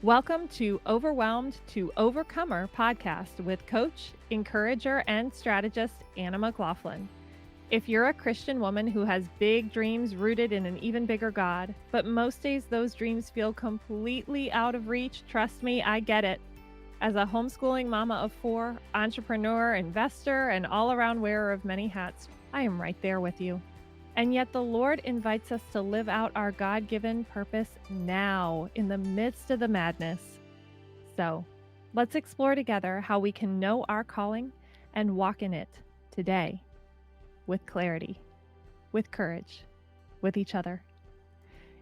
Welcome to Overwhelmed to Overcomer podcast with coach, encourager, and strategist Anna McLaughlin. If you're a Christian woman who has big dreams rooted in an even bigger God, but most days those dreams feel completely out of reach, trust me, I get it. As a homeschooling mama of four, entrepreneur, investor, and all around wearer of many hats, I am right there with you. And yet, the Lord invites us to live out our God given purpose now in the midst of the madness. So, let's explore together how we can know our calling and walk in it today with clarity, with courage, with each other.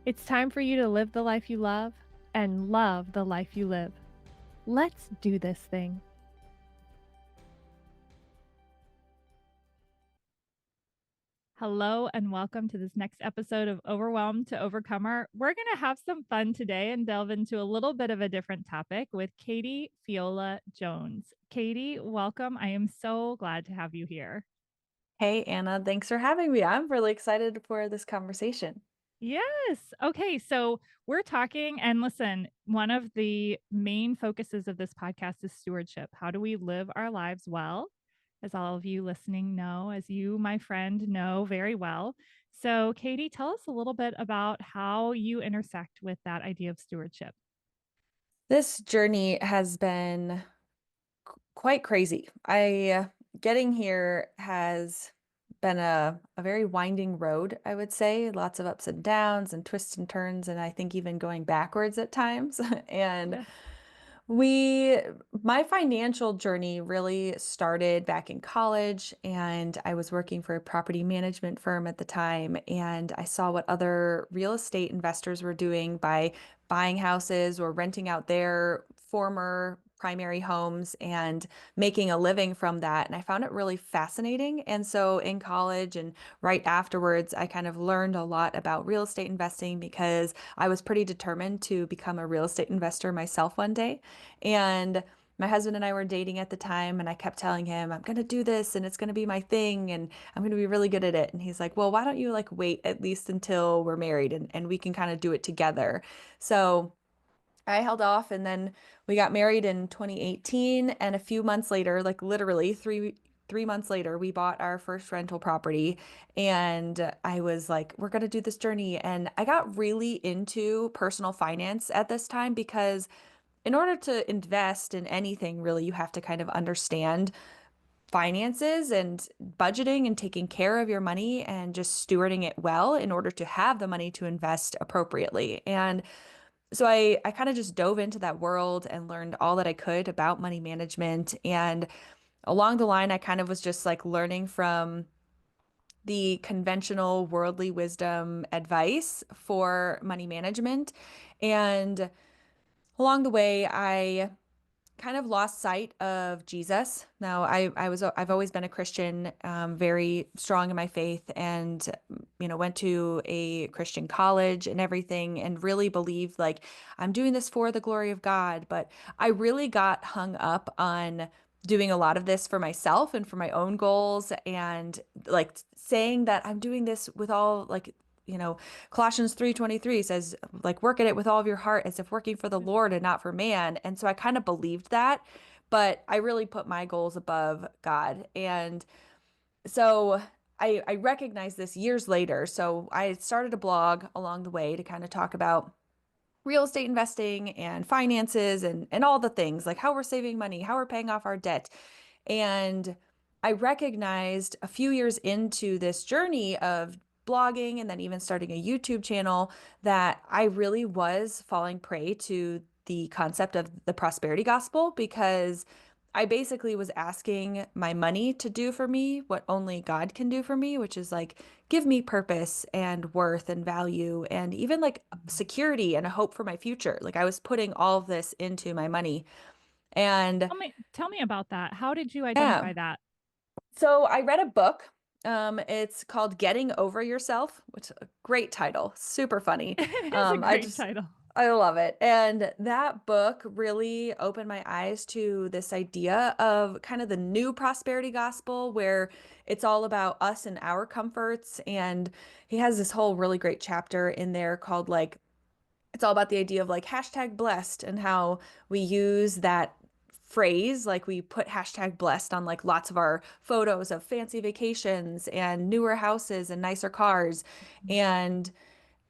It's time for you to live the life you love and love the life you live. Let's do this thing. Hello and welcome to this next episode of Overwhelmed to Overcomer. We're going to have some fun today and delve into a little bit of a different topic with Katie Fiola Jones. Katie, welcome. I am so glad to have you here. Hey, Anna, thanks for having me. I'm really excited for this conversation. Yes. Okay. So we're talking, and listen, one of the main focuses of this podcast is stewardship. How do we live our lives well? As all of you listening know, as you, my friend, know very well. So, Katie, tell us a little bit about how you intersect with that idea of stewardship. This journey has been quite crazy. I Getting here has been a very winding road, I would say. Lots of ups and downs and twists and turns, and I think even going backwards at times. And Yeah. We, my financial journey really started back in college, and I was working for a property management firm at the time, and I saw what other real estate investors were doing by buying houses or renting out their former primary homes and making a living from that. And I found it really fascinating. And so in college and right afterwards, I kind of learned a lot about real estate investing because I was pretty determined to become a real estate investor myself one day. And my husband and I were dating at the time, and I kept telling him, I'm going to do this and it's going to be my thing and I'm going to be really good at it. And he's like, well, why don't you like wait at least until we're married and we can kind of do it together. So I held off, and then we got married in 2018. And a few months later, like literally three months later, we bought our first rental property. And I was like, we're going to do this journey. And I got really into personal finance at this time because in order to invest in anything, really, you have to kind of understand finances and budgeting and taking care of your money and just stewarding it well in order to have the money to invest appropriately. And so I kind of just dove into that world and learned all that I could about money management. And along the line, I kind of was just like learning from the conventional worldly wisdom advice for money management. And along the way, I kind of lost sight of Jesus. Now, I've always been a Christian, very strong in my faith, and went to a Christian college and everything, and really believed like I'm doing this for the glory of God. But I really got hung up on doing a lot of this for myself and for my own goals, and like saying that I'm doing this with all like Colossians 3:23 says, like, work at it with all of your heart as if working for the Lord and not for man. And so I kind of believed that, but I really put my goals above God. And so I recognized this years later. So I started a blog along the way to kind of talk about real estate investing and finances and all the things like how we're saving money, how we're paying off our debt. And I recognized a few years into this journey of blogging and then even starting a YouTube channel that I really was falling prey to the concept of the prosperity gospel because I basically was asking my money to do for me what only God can do for me, which is like give me purpose and worth and value and even like security and a hope for my future. Like I was putting all of this into my money. And Tell me about that. How did you yeah, identify that? so I read a book. It's called Getting Over Yourself, which is a great title, super funny. It is a I great just title. I love it. And that book really opened my eyes to this idea of kind of the new prosperity gospel where it's all about us and our comforts. And he has this whole really great chapter in there called like it's all about the idea of like hashtag blessed and how we use that phrase. Like we put hashtag blessed on like lots of our photos of fancy vacations and newer houses and nicer cars.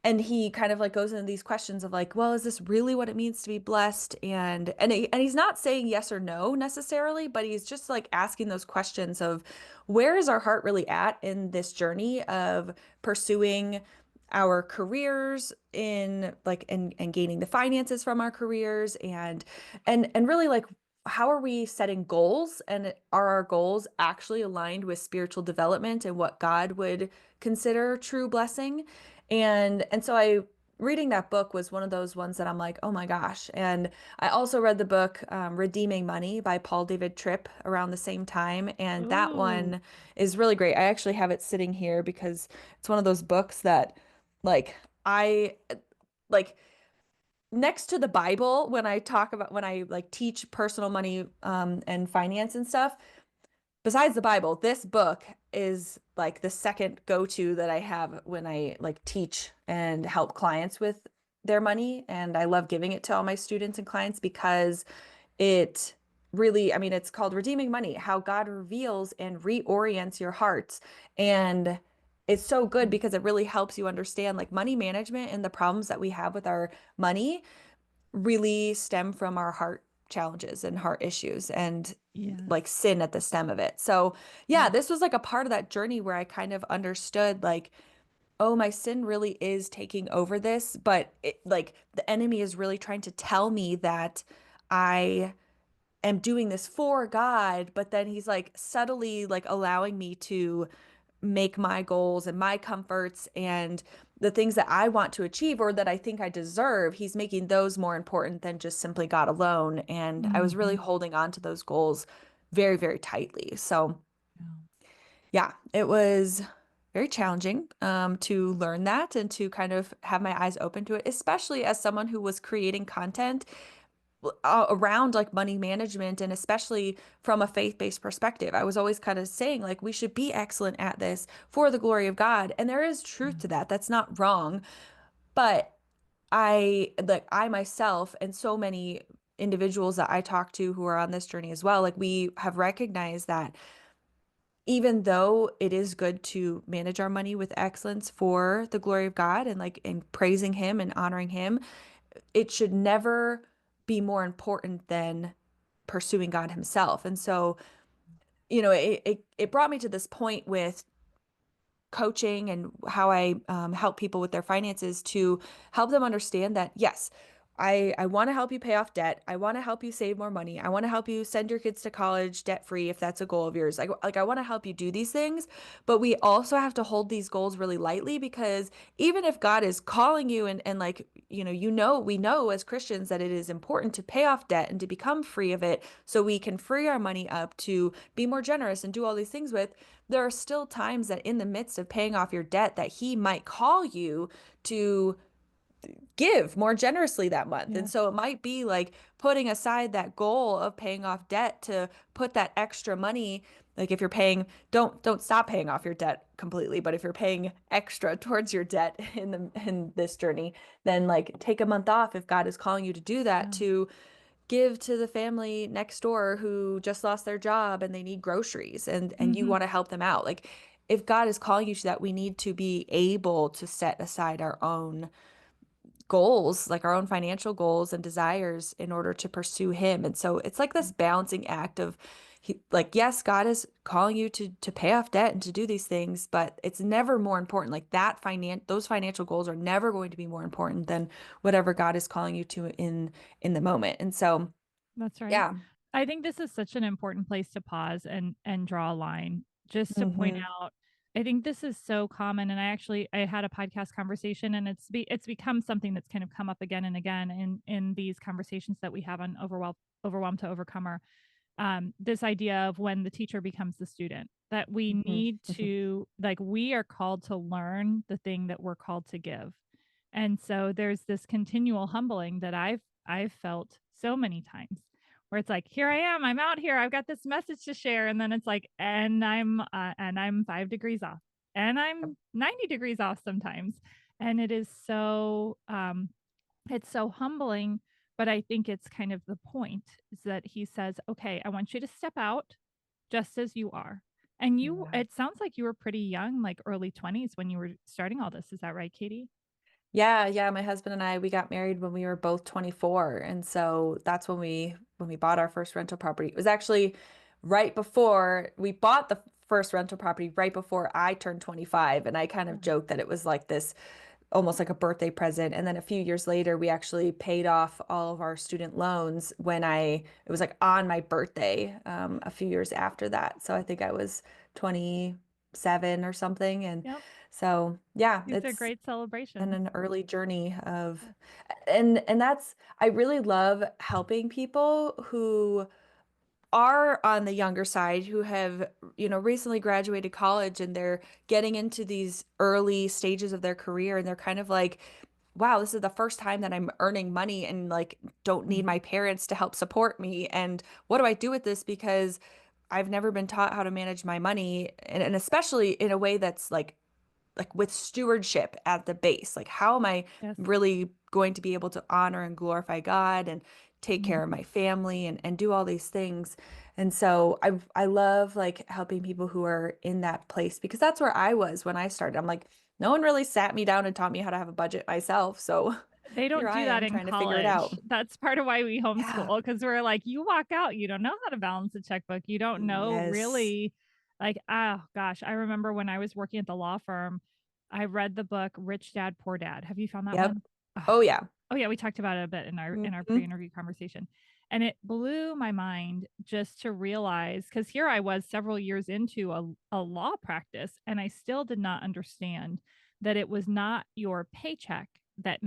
And he kind of like goes into these questions of like, well, is this really what it means to be blessed? And he's not saying yes or no necessarily, but he's just like asking those questions of where is our heart really at in this journey of pursuing our careers in like and gaining the finances from our careers and really like how are we setting goals, and are our goals actually aligned with spiritual development and what God would consider true blessing? And so I reading that book was one of those ones that I'm like, oh my gosh. And I also read the book Redeeming Money by Paul David Tripp around the same time, and that Ooh. one is really great. I actually have it sitting here because it's one of those books that like I like next to the Bible when I talk about when I like teach personal money and finance and stuff. Besides the Bible, this book is like the second go-to that I have when I like teach and help clients with their money. And I love giving it to all my students and clients because it really, I mean, it's called Redeeming Money, how God reveals and reorients your hearts. And it's so good Mm. because it really helps you understand like money management and the problems that we have with our money really stem from our heart challenges and heart issues and Yes. like sin at the stem of it. So, yeah, Yeah. this was like a part of that journey where I kind of understood like, oh, my sin really is taking over this, but like the enemy is really trying to tell me that I am doing this for God, but then he's like subtly like allowing me to make my goals and my comforts and the things that I want to achieve or that I think I deserve, he's making those more important than just simply God alone. And I was really Hmm. holding on to those goals very, very tightly. So, Yeah. yeah, it was very challenging to learn that and to kind of have my eyes open to it, especially as someone who was creating content around like money management and especially from a faith-based perspective. I was always kind of saying like we should be excellent at this for the glory of God. And there is truth to that. That's not wrong. But I myself and so many individuals that I talk to who are on this journey as well, like we have recognized that even though it is good to manage our money with excellence for the glory of God and like and praising him and honoring him, it should never be more important than pursuing God himself. And so, it brought me to this point with coaching and how I help people with their finances to help them understand that, yes, I want to help you pay off debt. I want to help you save more money. I want to help you send your kids to college debt free if that's a goal of yours. Like I want to help you do these things, but we also have to hold these goals really lightly because even if God is calling you and like, we know as Christians that it is important to pay off debt and to become free of it so we can free our money up to be more generous and do all these things with. There are still times that in the midst of paying off your debt that he might call you to give more generously that month. And Yes. so it might be like putting aside that goal of paying off debt to put that extra money. Like if you're paying, don't stop paying off your debt completely, but if you're paying extra towards your debt in this journey, then like take a month off if God is calling you to do that, Yeah. to give to the family next door who just lost their job and they need groceries and you Hmm. want to help them out. Like if God is calling you to that, we need to be able to set aside our own goals, like our own financial goals and desires in order to pursue him. And so it's like this balancing act of like, yes, God is calling you to pay off debt and to do these things, but it's never more important. Like those financial goals are never going to be more important than whatever God is calling you to in the moment. And so, That's right. yeah. I think this is such an important place to pause and draw a line just to point Hmm. out. I think this is so common, and I had a podcast conversation, and it's become something that's kind of come up again and again in these conversations that we have on overwhelmed to overcomer. This idea of when the teacher becomes the student, that we Hmm. need to, like, we are called to learn the thing that we're called to give. And so there's this continual humbling that I've felt so many times where it's like, here I am, I'm out here, I've got this message to share. And then it's like, and I'm 5 degrees off and I'm 90 degrees off sometimes. And it is so, It's so humbling, but I think it's kind of the point is that he says, "Okay, I want you to step out just as you are." And you Yeah. it sounds like you were pretty young, like early 20s when you were starting all this. Is that right, Katie? Yeah, yeah, my husband and I, we got married when we were both 24, and so that's when we bought our first rental property. It was actually right before we bought the first rental property right before I turned 25, and I kind of Oh, joked that it was like this almost like a birthday present. And then a few years later, we actually paid off all of our student loans it was like on my birthday, a few years after that. So I think I was 27 or something. And yep. so, yeah, These are it's great been celebrations. an early journey of, Yeah. and that's, I really love helping people who are on the younger side who have, recently graduated college and they're getting into these early stages of their career and they're kind of like, wow, this is the first time that I'm earning money and like don't need Mhm. my parents to help support me. And what do I do with this? Because I've never been taught how to manage my money and especially in a way that's like with stewardship at the base. Like, how am I Yes. really going to be able to honor and glorify God and take care of Mhm. my family and do all these things? And so I love like helping people who are in that place because that's where I was when I started. I'm like, no one really sat me down and taught me how to have a budget myself. So They here don't I do that am in trying to figure it college. out. That's part of why we Yeah. homeschool because 'cause we're like, you walk out, you don't know how to balance a checkbook. You don't know Yes. really like, oh gosh, I remember when I was working at the law firm, I read the book Rich Dad, Poor Dad. Have you found that Yep. one? Ugh. Oh yeah. Oh, yeah, we talked about it a bit in our Hmm. pre-interview conversation, and it blew my mind just to realize because here I was several years into a law practice, and I still did not understand that it was not your paycheck that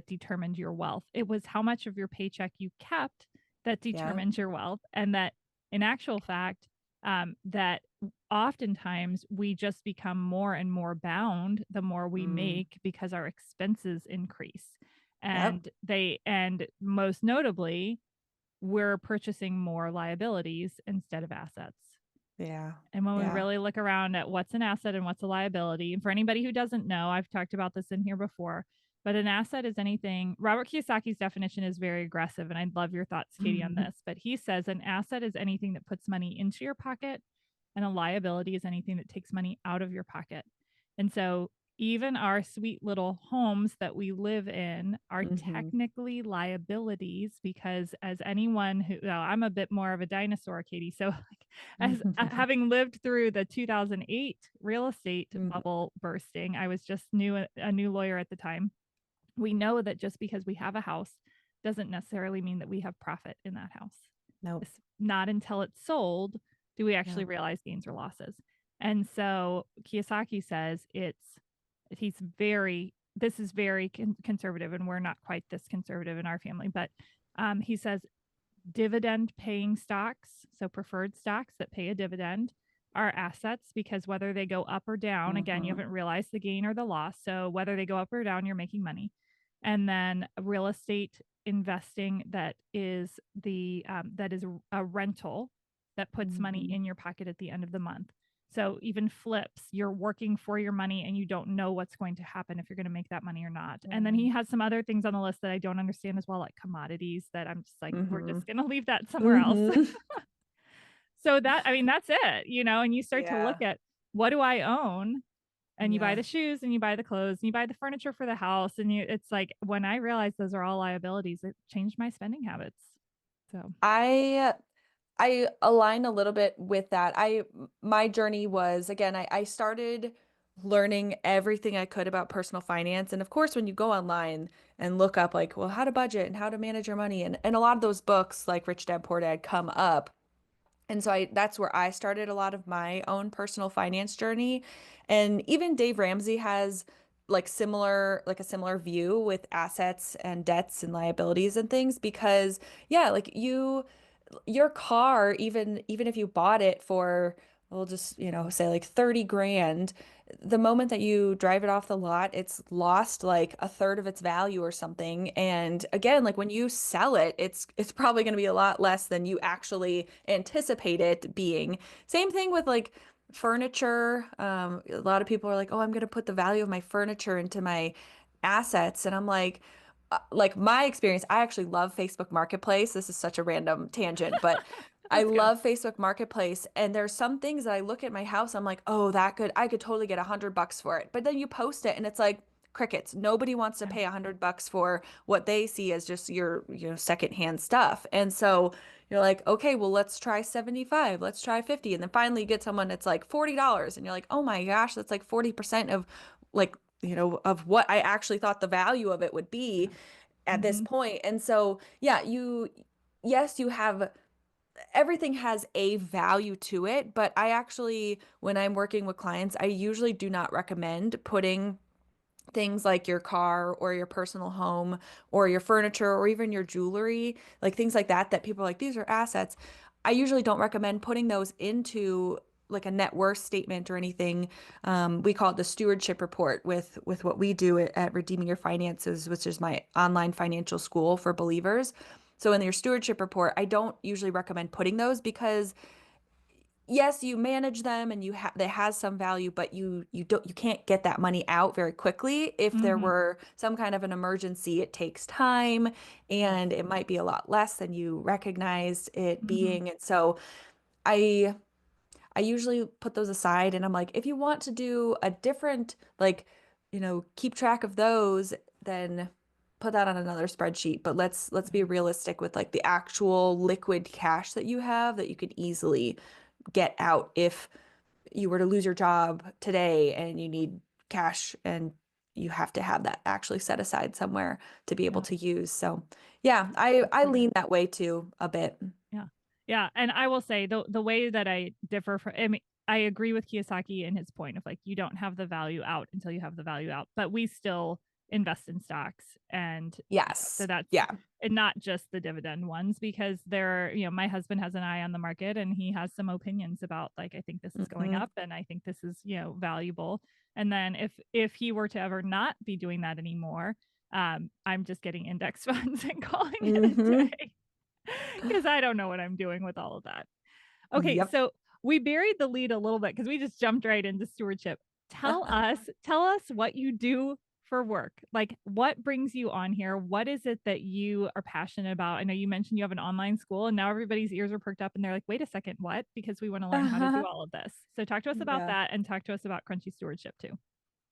determined your wealth. It was how much of your paycheck you kept that Yep. determined your wealth, and that in actual fact, that oftentimes we just become more and more bound the more we Mm. make because our expenses increase. Yep. And most notably, we're purchasing more liabilities instead of assets. Yeah. And when we Yeah. really look around at what's an asset and what's a liability, and for anybody who doesn't know, I've talked about this in here before, but an asset is anything. Robert Kiyosaki's definition is very aggressive, and I'd love your thoughts, Katie, on this. But he says an asset is anything that puts money into your pocket, and a liability is anything that takes money out of your pocket. And so even our sweet little homes that we live in are Hmm. technically liabilities because as anyone who well, I'm a bit more of a dinosaur, Katie. So like as having lived through the 2008 real estate Hmm. bubble bursting, I was just a new lawyer at the time. We know that just because we have a house doesn't necessarily mean that we have profit in that house. Nope. It's not until it's sold do we actually Yeah. realize gains or losses. And so Kiyosaki says he's very this is very conservative, and we're not quite this conservative in our family, but he says dividend paying stocks, so preferred stocks that pay a dividend, are assets because whether they go up or down, again, you Hmm. haven't realized the gain or the loss. So whether they go up or down, you're making money. And then real estate investing that is a rental that puts money Hmm. in your pocket at the end of the month. So even flips, you're working for your money and you don't know what's going to happen if you're going to make that money or not. And then he Right. has some other things on the list that I don't understand as well, like commodities that I'm just like, we're Hmm. just going to leave that somewhere else. Hmm. So I mean, that's it, and you start to look Yeah. at what do I own? And you buy Yeah. the shoes and you buy the clothes and you buy the furniture for the house. And it's like when I realized those are all liabilities, it changed my spending habits. So, I I align a little bit with that. My journey was again, I started learning everything I could about personal finance. And of course, when you go online and look up like, well, how to budget and how to manage your money, and a lot of those books like Rich Dad Poor Dad come up. And so that's where I started a lot of my own personal finance journey. And even Dave Ramsey has like a similar view with assets and debts and liabilities and things because yeah, like your car, even if you bought it for, we'll just, say like 30 grand, the moment that you drive it off the lot, it's lost like a third of its value or something. And again, like when you sell it, it's probably going to be a lot less than you actually anticipate it being. Same thing with like furniture. A lot of people are like, "Oh, I'm going to put the value of my furniture into my assets." And I'm like, like my experience, I actually love Facebook Marketplace. This is such a random tangent, but I That's good. love Facebook Marketplace. And there's some things that I look at my house, I'm like, oh, I could totally get $100 for it. But then you post it and it's like crickets. Nobody wants to Yeah. pay $100 for what they see as just your, secondhand stuff. And so you're like, okay, well, let's try 75, let's try 50. And then finally you get someone that's like $40 and you're like, oh my gosh, that's like 40% of like, of what I actually thought the value of it would be Yeah. at this Hmm. point. And so, yeah, yes, you have everything has a value to it, but I actually, when I'm working with clients, I usually do not recommend putting things like your car or your personal home or your furniture or even your jewelry, like things like that, that people are like, these are assets. I usually don't recommend putting those into like a net worth statement or anything. We call it the stewardship report with what we do at Redeeming Your Finances, which is my online financial school for believers. So in your stewardship report, I don't usually recommend putting those because yes, you manage them and that has some value, but you can't get that money out very quickly. If there Hmm. were some kind of an emergency, it takes time Yes. and it might be a lot less than you recognized it Hmm. being. And so I I usually put those aside and I'm like, if you want to do a different, like, keep track of those, then put that on another spreadsheet. But let's be Yeah. realistic with like the actual liquid cash that you have that you could easily get out if you were to lose your job today and you need cash and you have to have that actually set aside somewhere to be able Yeah. to use. So, yeah, I Sure. lean that way too a bit. Yeah. Yeah, and I will say the way that I differ from I mean, I agree with Kiyosaki in his point of like you don't have the value out until you have the value out, but we still invest in stocks and so Yes. that's Yeah. and not just the dividend ones because they're, my husband has an eye on the market and he has some opinions about like I think this is going Hmm. up and I think this is, valuable. And then if he were to ever not be doing that anymore, I'm just getting index funds and calling it a Hmm. day. Because I don't know what I'm doing with all of that. Okay, Yep. so we buried the lead a little bit because we just jumped right into stewardship. Tell us what you do for work. Like what brings you on here? What is it that you are passionate about? I know you mentioned you have an online school and now everybody's ears are perked up and they're like, wait a second, what? Because we want to learn how to do all of this. So talk to us about Yeah. that and talk to us about crunchy stewardship too.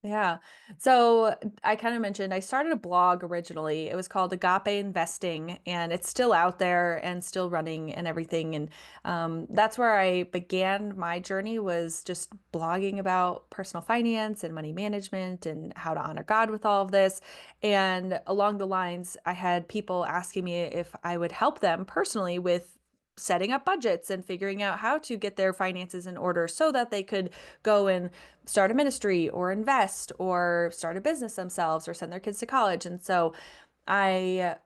Yeah. So I kind of mentioned I started a blog originally. It was called Agape Investing, and it's still out there and still running and everything. And that's where I began my journey was just blogging about personal finance and money management and how to honor God with all of this. And along the lines, I had people asking me if I would help them personally with setting up budgets and figuring out how to get their finances in order so that they could go and start a ministry or invest or start a business themselves or send their kids to college. And so I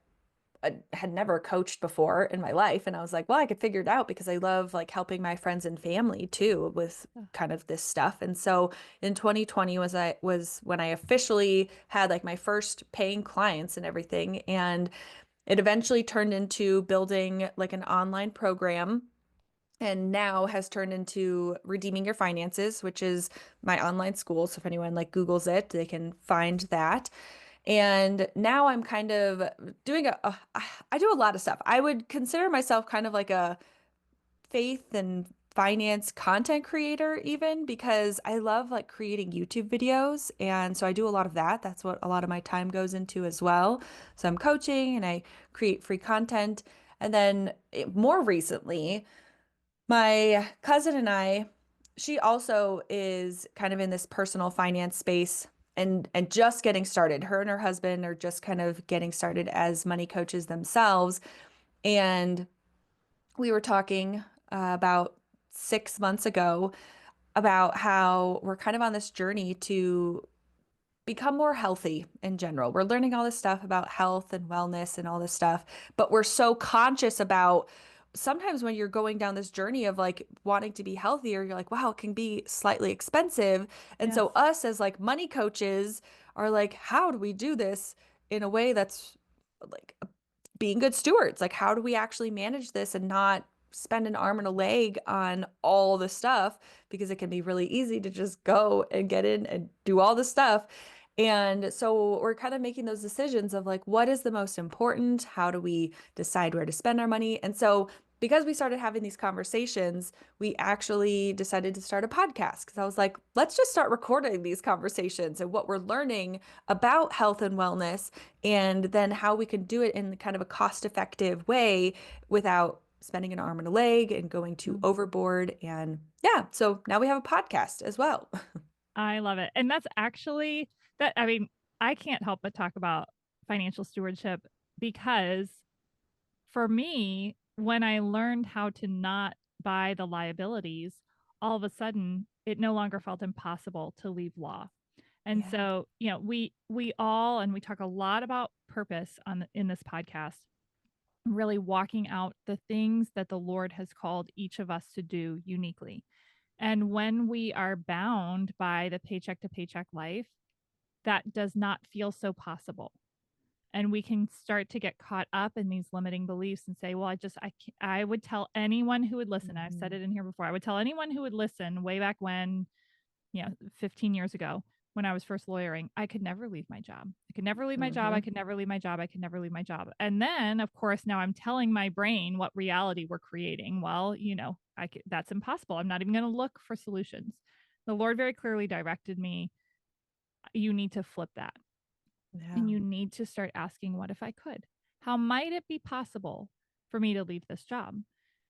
had never coached before in my life. And I was like, well, I could figure it out because I love like helping my friends and family too with Yeah. kind of this stuff. And so in 2020 was when I officially had like my first paying clients and everything. And it eventually turned into building like an online program and now has turned into Redeeming Your Finances, which is my online school. So if anyone like Googles it, they can find that. And now I'm kind of doing I do a lot of stuff. I would consider myself kind of like a faith and finance content creator even because I love like creating YouTube videos. And so I do a lot of that. That's what a lot of my time goes into as well. So I'm coaching and I create free content. And then more recently, my cousin and I, she also is kind of in this personal finance space and just getting started. Her and her husband are just kind of getting started as money coaches themselves. And we were talking about 6 months ago about how we're kind of on this journey to become more healthy in general. We're learning all this stuff about health and wellness and all this stuff, but we're so conscious about sometimes when you're going down this journey of like wanting to be healthier, you're like, wow, it can be slightly expensive. And Yes. so us as like money coaches are like, how do we do this in a way that's like being good stewards? Like, how do we actually manage this and not spend an arm and a leg on all the stuff? Because it can be really easy to just go and get in and do all the stuff And so we're kind of making those decisions of like, what is the most important? How do we decide where to spend our money? And so because we started having these conversations, we actually decided to start a podcast because I was like, let's just start recording these conversations and what we're learning about health and wellness, and then how we can do it in kind of a cost-effective way without spending an arm and a leg and going too Mm. overboard. And yeah, so now we have a podcast as well. I love it. And that's actually that I mean, I can't help but talk about financial stewardship because for me, when I learned how to not buy the liabilities, all of a sudden it no longer felt impossible to leave law. And Yeah. so, we all and we talk a lot about purpose in this podcast, really walking out the things that the Lord has called each of us to do uniquely. And when we are bound by the paycheck to paycheck life, that does not feel so possible. And we can start to get caught up in these limiting beliefs and say, well, I would tell anyone who would listen. I've said Mhm. it in here before. I would tell anyone who would listen way back when, 15 years ago when I was first lawyering, I could never leave my job. I could never leave my job. I Mhm. could never leave my job. I could never leave my job. And then, of course, now I'm telling my brain what reality we're creating. Well, that's impossible. I'm not even going to look for solutions. The Lord very clearly directed me. You need to flip that. Yeah. And you need to start asking, what if I could? How might it be possible for me to leave this job?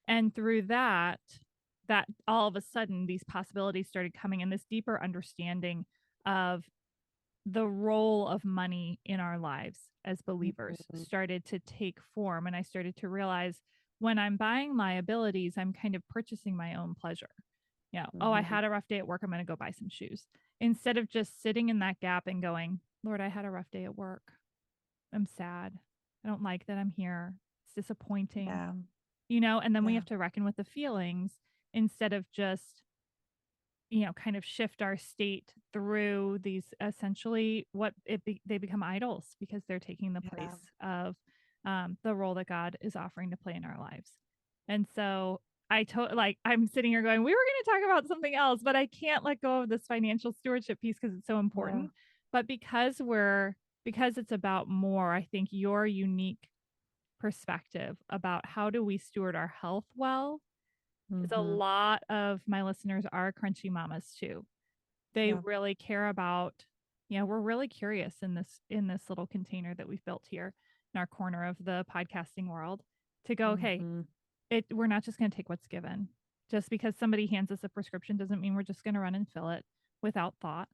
And through that all of a sudden these possibilities started coming in, this deeper understanding of the role of money in our lives as believers Mhm. started to take form. And I started to realize when I'm buying liabilities, I'm kind of purchasing my own pleasure. Oh, I Mhm. had a rough day at work. I'm going to go buy some shoes. Instead of just sitting in that gap and going, Lord, I had a rough day at work. I'm sad. I don't like that I'm here. It's disappointing, Yeah. and then we Yeah. have to reckon with the feelings instead of just kind of shift our state through these essentially they become idols because they're taking the Yeah. place of the role that God is offering to play in our lives. And so I'm sitting here going, we were going to talk about something else, but I can't let go of this financial stewardship piece because it's so Yeah. important. But because it's about more, I think your unique perspective about how do we steward our health well is a Mhm. lot of my listeners are crunchy mamas too. They Yeah. really care about, we're really curious in this little container that we've built here in our corner of the podcasting world to go, okay, Mhm. we're not just going to take what's given. Just because somebody hands us a prescription doesn't mean we're just going to run and fill it without thought.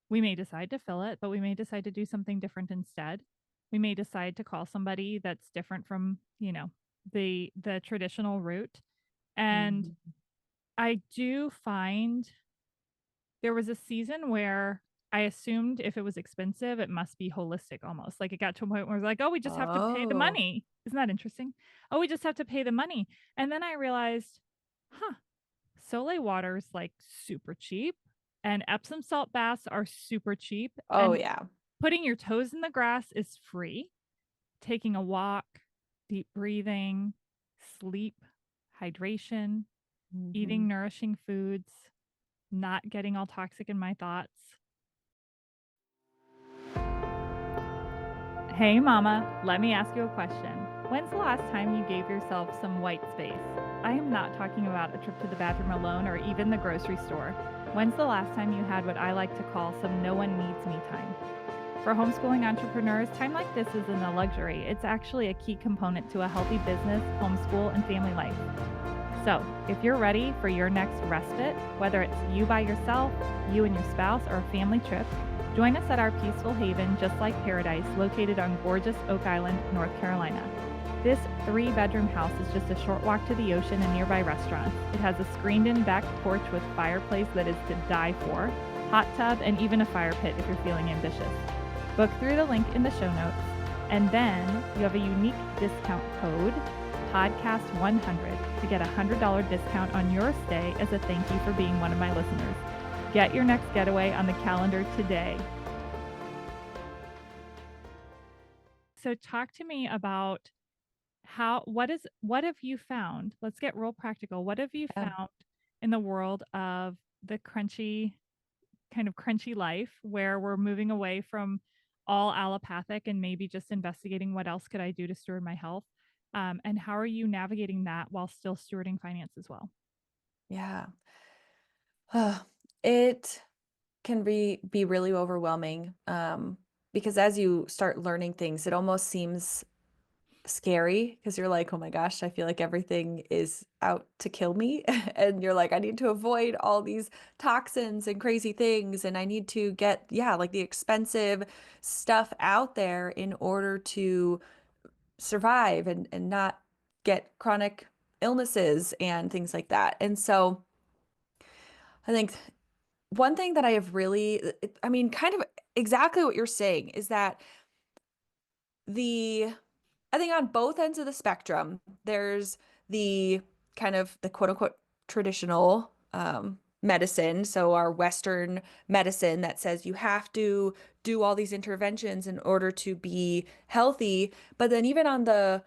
We may decide to fill it, but we may decide to do something different instead. We may decide to call somebody that's different from, the traditional route. And Mhm. I do find there was a season where I assumed if it was expensive, it must be holistic almost. Like it got to a point where it was like, oh, we just have to pay the Oh. money. Isn't that interesting? Oh, we just have to pay the money. And then I realized, huh, Soleil water's like super cheap and Epsom salt baths are super cheap. Oh, And yeah. putting your toes in the grass is free. Taking a walk, deep breathing, sleep, hydration, eating Mhm. nourishing foods, not getting all toxic in my thoughts. Hey, Mama, let me ask you a question. When's the last time you gave yourself some white space? I am not talking about a trip to the bathroom alone or even the grocery store. When's the last time you had what I like to call some no one needs me time? For homeschooling entrepreneurs, time like this isn't a luxury. It's actually a key component to a healthy business, homeschool, and family life. So, if you're ready for your next respite, whether it's you by yourself, you and your spouse, or a family trip, join us at our peaceful haven, Just Like Paradise, located on gorgeous Oak Island, North Carolina. This 3-bedroom house is just a short walk to the ocean and nearby restaurants. It has a screened-in back porch with fireplace that is to die for, hot tub, and even a fire pit if you're feeling ambitious. Book through the link in the show notes, and then you have a unique discount code, podcast100, to get a $100 discount on your stay as a thank you for being one of my listeners. Get your next getaway on the calendar today. So talk to me about what have you found? Let's get real practical. What have you Yeah. found in the world of the crunchy kind of crunchy life where we're moving away from all allopathic and maybe just investigating what else could I do to steward my health. And how are you navigating that while still stewarding finance as well? Yeah. It can be really overwhelming, because as you start learning things, it almost seems scary because you're like, oh my gosh, I feel like everything is out to kill me. And you're like, I need to avoid all these toxins and crazy things. And I need to get, yeah, like the expensive stuff out there in order to survive and not get chronic illnesses and things like that. And so I think one thing that I have really, I mean, kind of exactly what you're saying is that the I think on both ends of the spectrum, there's the kind of the quote unquote traditional medicine. So our Western medicine that says you have to do all these interventions in order to be healthy. But then even on the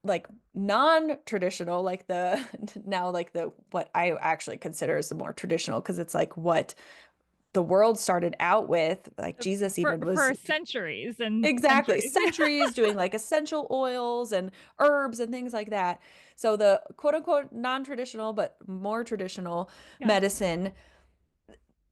like non-traditional, like the now like the what I actually consider as the more traditional, because it's like what the world started out with, like Jesus For even was for centuries and exactly centuries. centuries doing like essential oils and herbs and things like that. So the quote unquote non-traditional, but more traditional Yeah. medicine,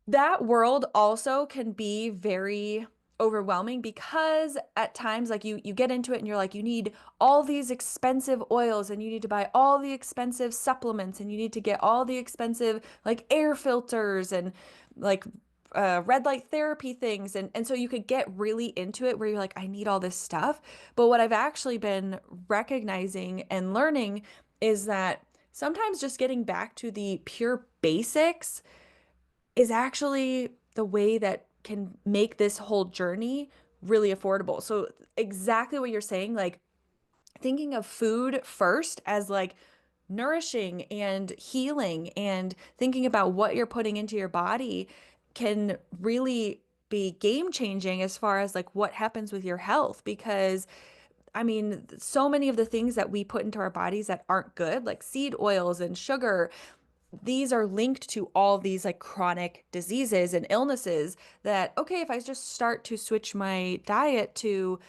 that world also can be very overwhelming because at times like you get into it and you're like you need all these expensive oils and you need to buy all the expensive supplements and you need to get all the expensive like air filters and like red light therapy things and so you could get really into it where you're like I need all this stuff. But what I've actually been recognizing and learning is that sometimes just getting back to the pure basics is actually the way that can make this whole journey really affordable. So exactly what you're saying, like thinking of food first as like nourishing and healing and thinking about what you're putting into your body can really be game changing as far as like what happens with your health because I mean, so many of the things that we put into our bodies that aren't good, like seed oils and sugar, these are linked to all these like chronic diseases and illnesses that, okay, if I just start to switch my diet to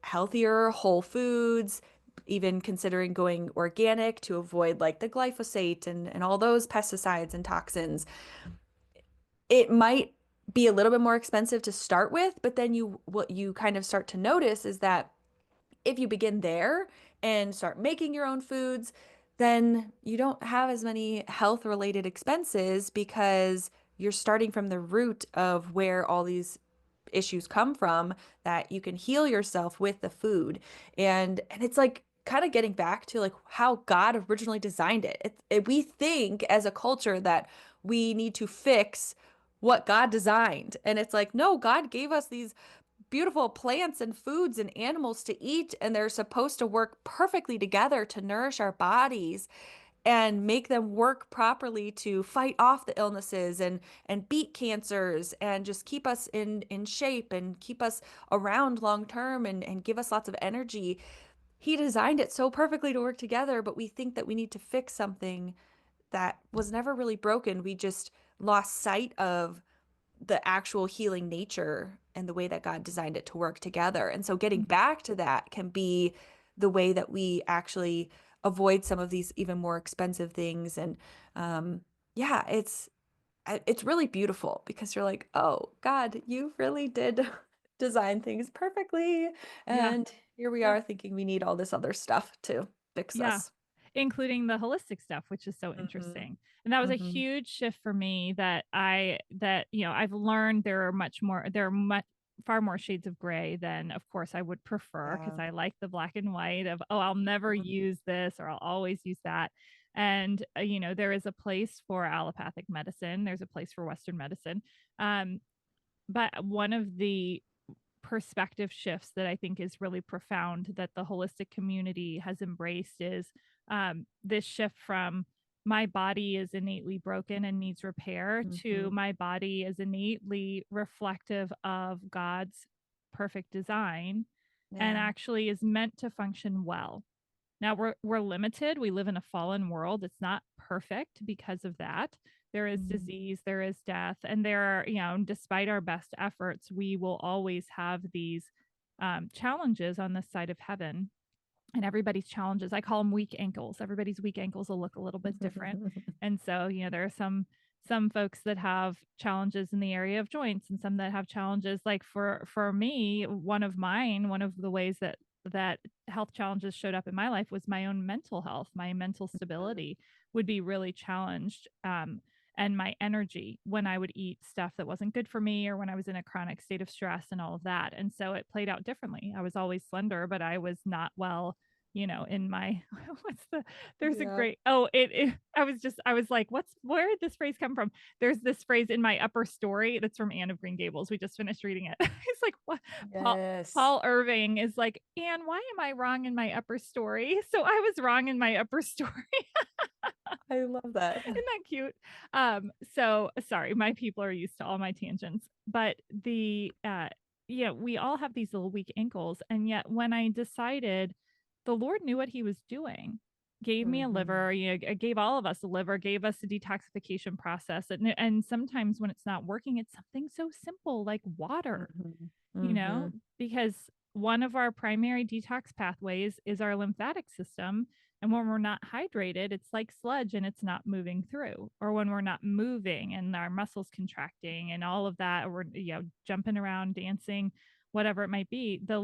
healthier whole foods, even considering going organic to avoid like the glyphosate and all those pesticides and toxins, it might be a little bit more expensive to start with, but then what you kind of start to notice is that if you begin there and start making your own foods, then you don't have as many health related expenses because you're starting from the root of where all these issues come from that you can heal yourself with the food. And it's like kind of getting back to like how God originally designed it. We think as a culture that we need to fix what God designed. And it's like, no, God gave us these beautiful plants and foods and animals to eat, and they're supposed to work perfectly together to nourish our bodies and make them work properly to fight off the illnesses and beat cancers and just keep us in shape and keep us around long term and give us lots of energy. He designed it so perfectly to work together, but we think that we need to fix something that was never really broken. We just lost sight of the actual healing nature and the way that God designed it to work together. And so getting back to that can be the way that we actually avoid some of these even more expensive things. And yeah, it's really beautiful because you're like, oh God, you really did design things perfectly. Yeah. And here we Yeah. are thinking we need all this other stuff to fix Yeah, us. including the holistic stuff, which is so Hmm. interesting. And that was a Hmm. huge shift for me I've learned there are much far more shades of gray than of course I would prefer because Yeah. I like the black and white of, oh, I'll never Mhm. use this or I'll always use that. And there is a place for allopathic medicine, there's a place for Western medicine. Um, but one of the perspective shifts that I think is really profound that the holistic community has embraced is this shift from my body is innately broken and needs repair to Mhm. my body is innately reflective of God's perfect design and Yeah. actually is meant to function well. Now we're limited. We live in a fallen world. It's not perfect because of that. There is Mm. disease, there is death, and there are, despite our best efforts, we will always have these challenges on this side of heaven. And everybody's challenges, I call them weak ankles. Everybody's weak ankles will look a little bit different. And so, there are some folks that have challenges in the area of joints and some that have challenges like for me, one of the ways that health challenges showed up in my life was my own mental health. My mental stability would be really challenged. And my energy when I would eat stuff that wasn't good for me or when I was in a chronic state of stress and all of that. And so it played out differently. I was always slender, but I was not well, in my what's the there's a Yeah. great I was like, where did this phrase come from? There's this phrase in my upper story that's from Anne of Green Gables. We just finished reading it. It's like what Yes. Paul Irving is like, Anne, why am I wrong in my upper story? So I was wrong in my upper story. I love that. Isn't that cute? So sorry, my people are used to all my tangents, but we all have these little weak ankles. And yet when I decided the Lord knew what he was doing, gave me a Mhm. liver, gave all of us a liver, gave us a detoxification process. And sometimes when it's not working, it's something so simple like water, Mhm. you know, Mhm. because one of our primary detox pathways is our lymphatic system. And when we're not hydrated, it's like sludge and it's not moving through. Or when we're not moving and our muscles contracting and all of that, or we're, jumping around, dancing, whatever it might be, the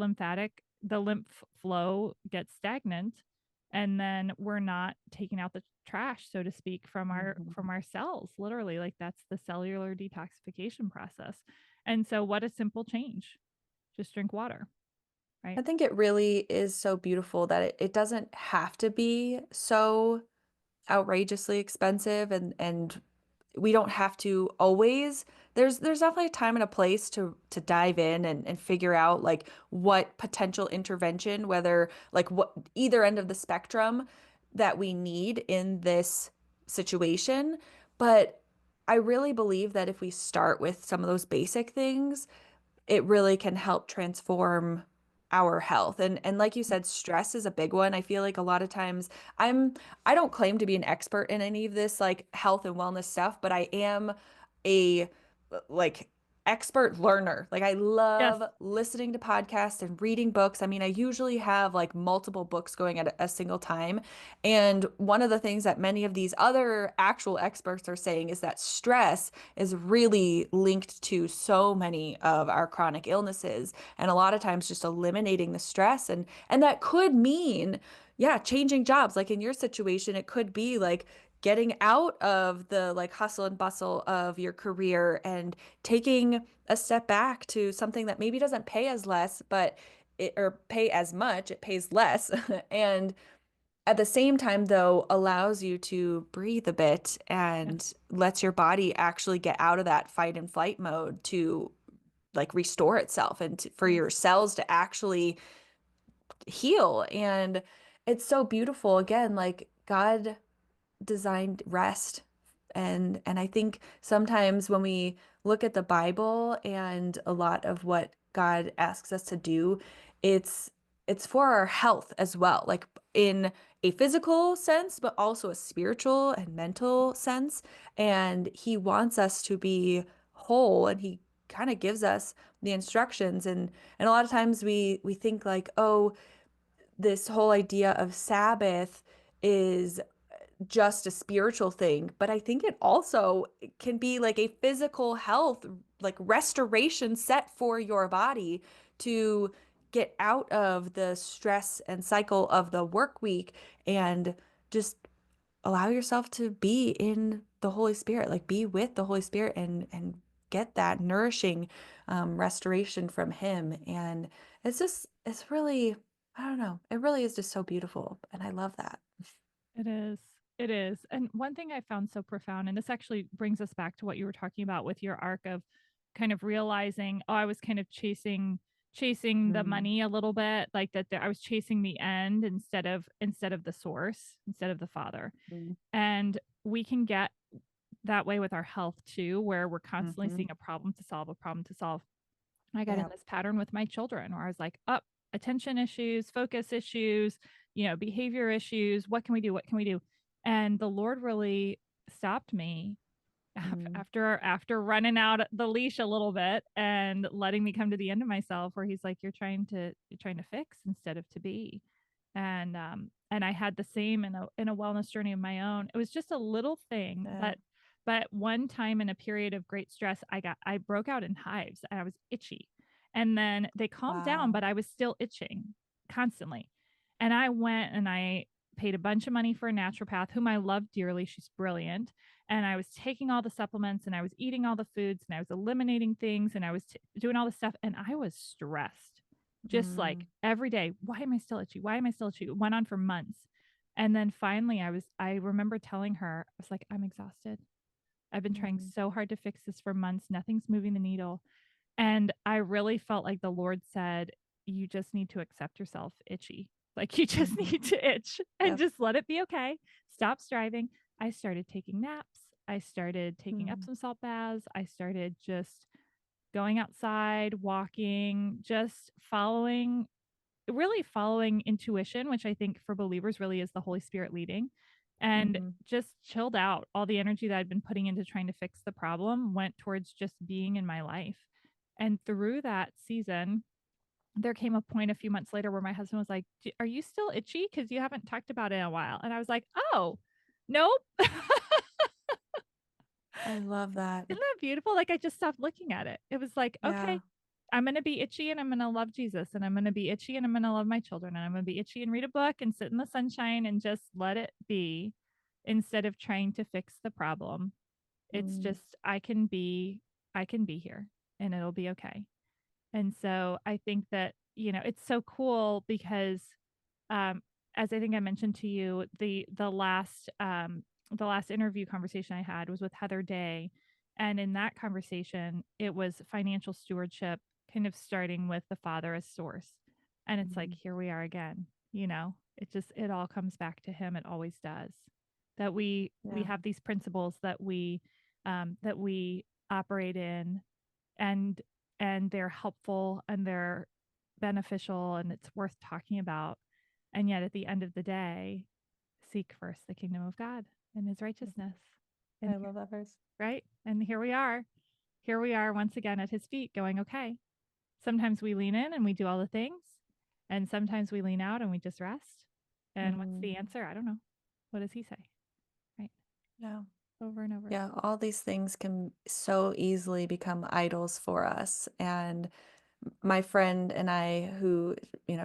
lymph flow gets stagnant. And then we're not taking out the trash, so to speak, from our Mhm. from our cells. Literally, like that's the cellular detoxification process. And so what a simple change. Just drink water, right? I think it really is so beautiful that it doesn't have to be so outrageously expensive and we don't have to always there's definitely a time and a place to dive in and figure out like what potential intervention, whether like what either end of the spectrum that we need in this situation. But I really believe that if we start with some of those basic things, it really can help transform our health. And like you said, stress is a big one. I feel like a lot of times I don't claim to be an expert in any of this like health and wellness stuff, but I am a like expert learner. Like I Yes. love listening to podcasts and reading books. I mean, I usually have like multiple books going at a single time. And one of the things that many of these other actual experts are saying is that stress is really linked to so many of our chronic illnesses. And a lot of times just eliminating the stress and that could mean, yeah, changing jobs. Like in your situation, it could be like getting out of the like hustle and bustle of your career and taking a step back to something that maybe doesn't pay as less, but it or pay as much, it pays less. And at the same time, though, allows you to breathe a bit Yes. and lets your body actually get out of that fight and flight mode to like restore itself and for Yes. your cells to actually heal. And it's so beautiful. Again, like God designed rest. And I think sometimes when we look at the Bible and a lot of what God asks us to do, it's it's for our health as well, like in a physical sense, but also a spiritual and mental sense. And he wants us to be whole and he kind of gives us the instructions and a lot of times we think like, oh, this whole idea of Sabbath is just a spiritual thing, but I think it also can be like a physical health, like restoration set for your body to get out of the stress and cycle of the work week and just allow yourself to be in the Holy Spirit, like be with the Holy Spirit and get that nourishing restoration from Him. And it's really, I don't know, it really is just so beautiful. And I love that. It is. It is. And one thing I found so profound, and this actually brings us back to what you were talking about with your arc of kind of realizing, oh, I was kind of chasing the Mm, money a little bit, like that I was chasing the end instead of the source, instead of the Father. mm, And we can get that way with our health too, where we're constantly mhm. seeing a problem to solve, a problem to solve. I got in Yeah. this pattern with my children where I was like, up, attention issues, focus issues, behavior issues. What can we do? What can we do? And the Lord really stopped me Mm. after running out the leash a little bit and letting me come to the end of myself, where he's like, you're trying to fix instead of to be. And I had the same in a wellness journey of my own. It was just a little thing, Yeah. but one time in a period of great stress, I broke out in hives. I was itchy. And then they calmed down, Wow. but I was still itching constantly. And I went and I paid a bunch of money for a naturopath whom I love dearly. She's brilliant. And I was taking all the supplements and I was eating all the foods and I was eliminating things and I was doing all the stuff and I was stressed just like Mm. every day. Why am I still itchy? Why am I still itchy? It went on for months. And then finally I remember telling her, I was like, I'm exhausted. I've been trying Mm. so hard to fix this for months. Nothing's moving the needle. And I really felt like the Lord said, you just need to accept yourself itchy. Like you just Mhm. need to itch and Yep. just let it be okay. Stop striving. I started taking naps. I started taking Mm. Epsom salt baths. I started just going outside, walking, just following intuition, which I think for believers really is the Holy Spirit leading, and Mhm. just chilled out. All the energy that I'd been putting into trying to fix the problem went towards just being in my life. And through that season, there came a point a few months later where my husband was like, Are you still itchy? Because you haven't talked about it in a while. And I was like, Oh, nope. I love that. Isn't that beautiful? Like I just stopped looking at it. It was like, Yeah. okay, I'm going to be itchy and I'm going to love Jesus and I'm going to be itchy and I'm going to love my children and I'm going to be itchy and read a book and sit in the sunshine and just let it be instead of trying to fix the problem. It's Mm. just I can be here and it'll be okay. And so I think that, it's so cool because um, as I think I mentioned to you, the last interview conversation I had was with Heather Day, and in that conversation, it was financial stewardship, kind of starting with the Father as source, and it's like Mhm. here we are again. It all comes back to Him. It always does. That we Yeah. have these principles that we operate in, and they're helpful and they're beneficial and it's worth talking about. And yet, at the end of the day, seek first the kingdom of God and his righteousness. And I love that verse. right? And here we are. Here we are once again at his feet going, okay. Sometimes we lean in and we do all the things. And sometimes we lean out and we just rest. And what's Mm. the answer? I don't know. What does he say? Right? Yeah. Over and over. Yeah, all these things can so easily become idols for us. And my friend and I, who,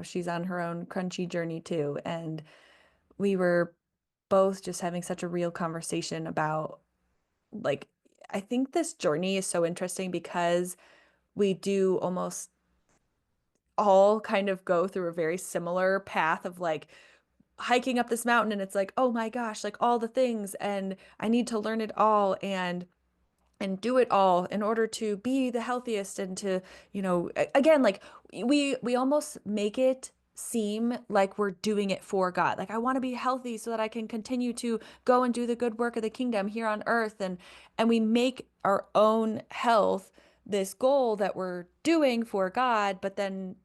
she's on her own crunchy journey too. And we were both just having such a real conversation about, like, I think this journey is so interesting because we do almost all kind of go through a very similar path of like hiking up this mountain and it's like, oh my gosh, like all the things and I need to learn it all and do it all in order to be the healthiest and to, again, like we almost make it seem like we're doing it for God. Like I want to be healthy so that I can continue to go and do the good work of the kingdom here on earth and we make our own health this goal that we're doing for God, but then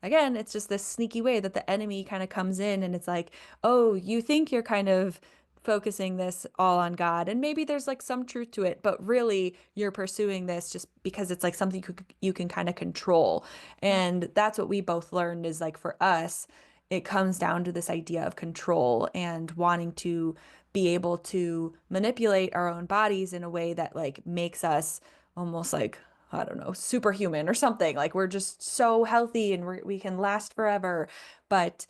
again, it's just this sneaky way that the enemy kind of comes in and it's like, oh, you think you're kind of focusing this all on God. And maybe there's like some truth to it, but really you're pursuing this just because it's like something you can kind of control. Yeah. And that's what we both learned is like for us, it comes down to this idea of control and wanting to be able to manipulate our own bodies in a way that like makes us almost like I don't know, superhuman or something. Like we're just so healthy and we can last forever. But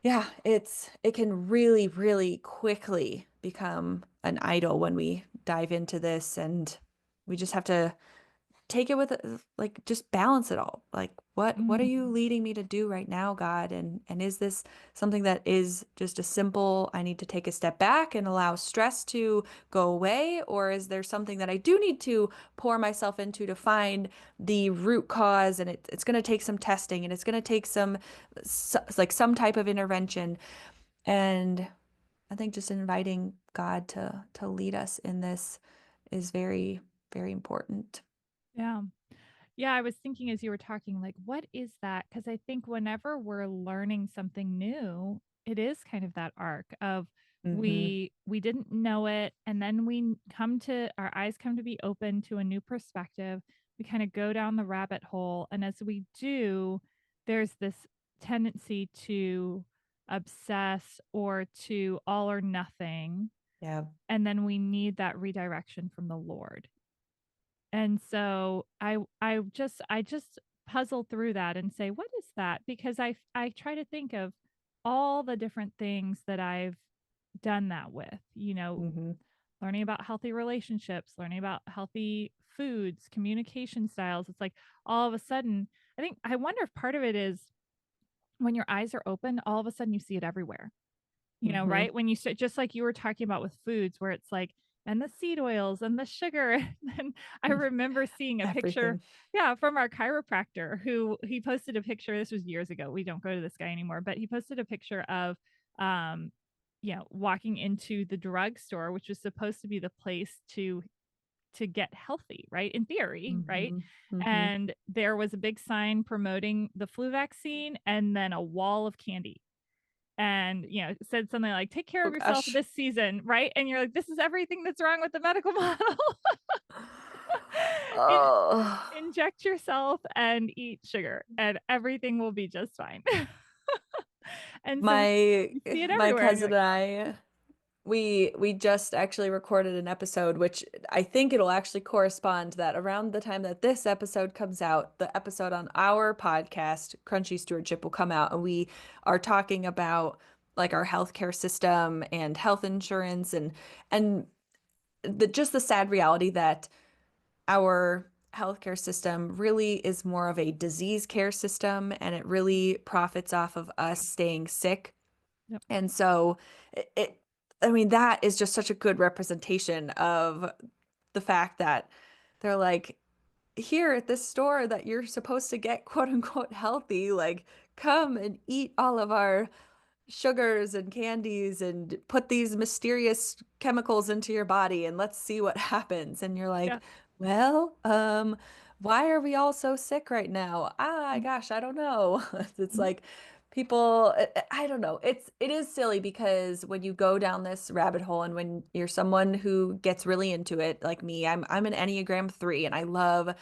yeah, it can really, really quickly become an idol when we dive into this, and we just have to take it with like just balance it all. Like what are you Mm. leading me to do right now, God? And is this something that is just a simple I need to take a step back and allow stress to go away, or is there something that I do need to pour myself into to find the root cause, and it's going to take some testing and it's going to take like some type of intervention. And I think just inviting God to lead us in this is very, very important. Yeah. Yeah, I was thinking as you were talking, like, what is that? Because I think whenever we're learning something new, it is kind of that arc of Mhm. We didn't know it, and then our eyes come to be open to a new perspective. We kind of go down the rabbit hole, and as we do, there's this tendency to obsess or to all or nothing, Yeah. and then we need that redirection from the Lord. And so I just puzzle through that and say, "What is that?" Because I try to think of all the different things that I've done that with, Mhm. learning about healthy relationships, learning about healthy foods, communication styles. It's like all of a sudden, I wonder if part of it is when your eyes are open, all of a sudden you see it everywhere. Mhm. Right? When you start just like you were talking about with foods where it's like, and the seed oils and the sugar. And I remember seeing a picture, Everything. yeah, from our chiropractor who he posted a picture. This was years ago. We don't go to this guy anymore, but he posted a picture of, um, walking into the drugstore, which was supposed to be the place to get healthy, right? In theory, right? Mhm. Mhm. And there was a big sign promoting the flu vaccine and then a wall of candy and said something like take care Oh of yourself gosh. this season, right? And you're like, this is everything that's wrong with the medical model. In- Oh. Inject yourself and eat sugar and everything will be just fine. And so My you see it my everywhere and you're cousin like, and I, we just actually recorded an episode, which I think it'll actually correspond that around the time that this episode comes out, the episode on our podcast, Crunchy Stewardship, will come out, and we are talking about like our healthcare system and health insurance and the sad reality that our healthcare system really is more of a disease care system, and it really profits off of us staying sick. yep, And so I mean, that is just such a good representation of the fact that they're like, here at this store that you're supposed to get quote unquote healthy, like, come and eat all of our sugars and candies and put these mysterious chemicals into your body and let's see what happens. And you're like, yeah, well, why are we all so sick right now? Ah, mm, gosh, I don't know. It's mhm, like people, I don't know. It is silly because when you go down this rabbit hole and when you're someone who gets really into it, like me, I'm an Enneagram 3 and I love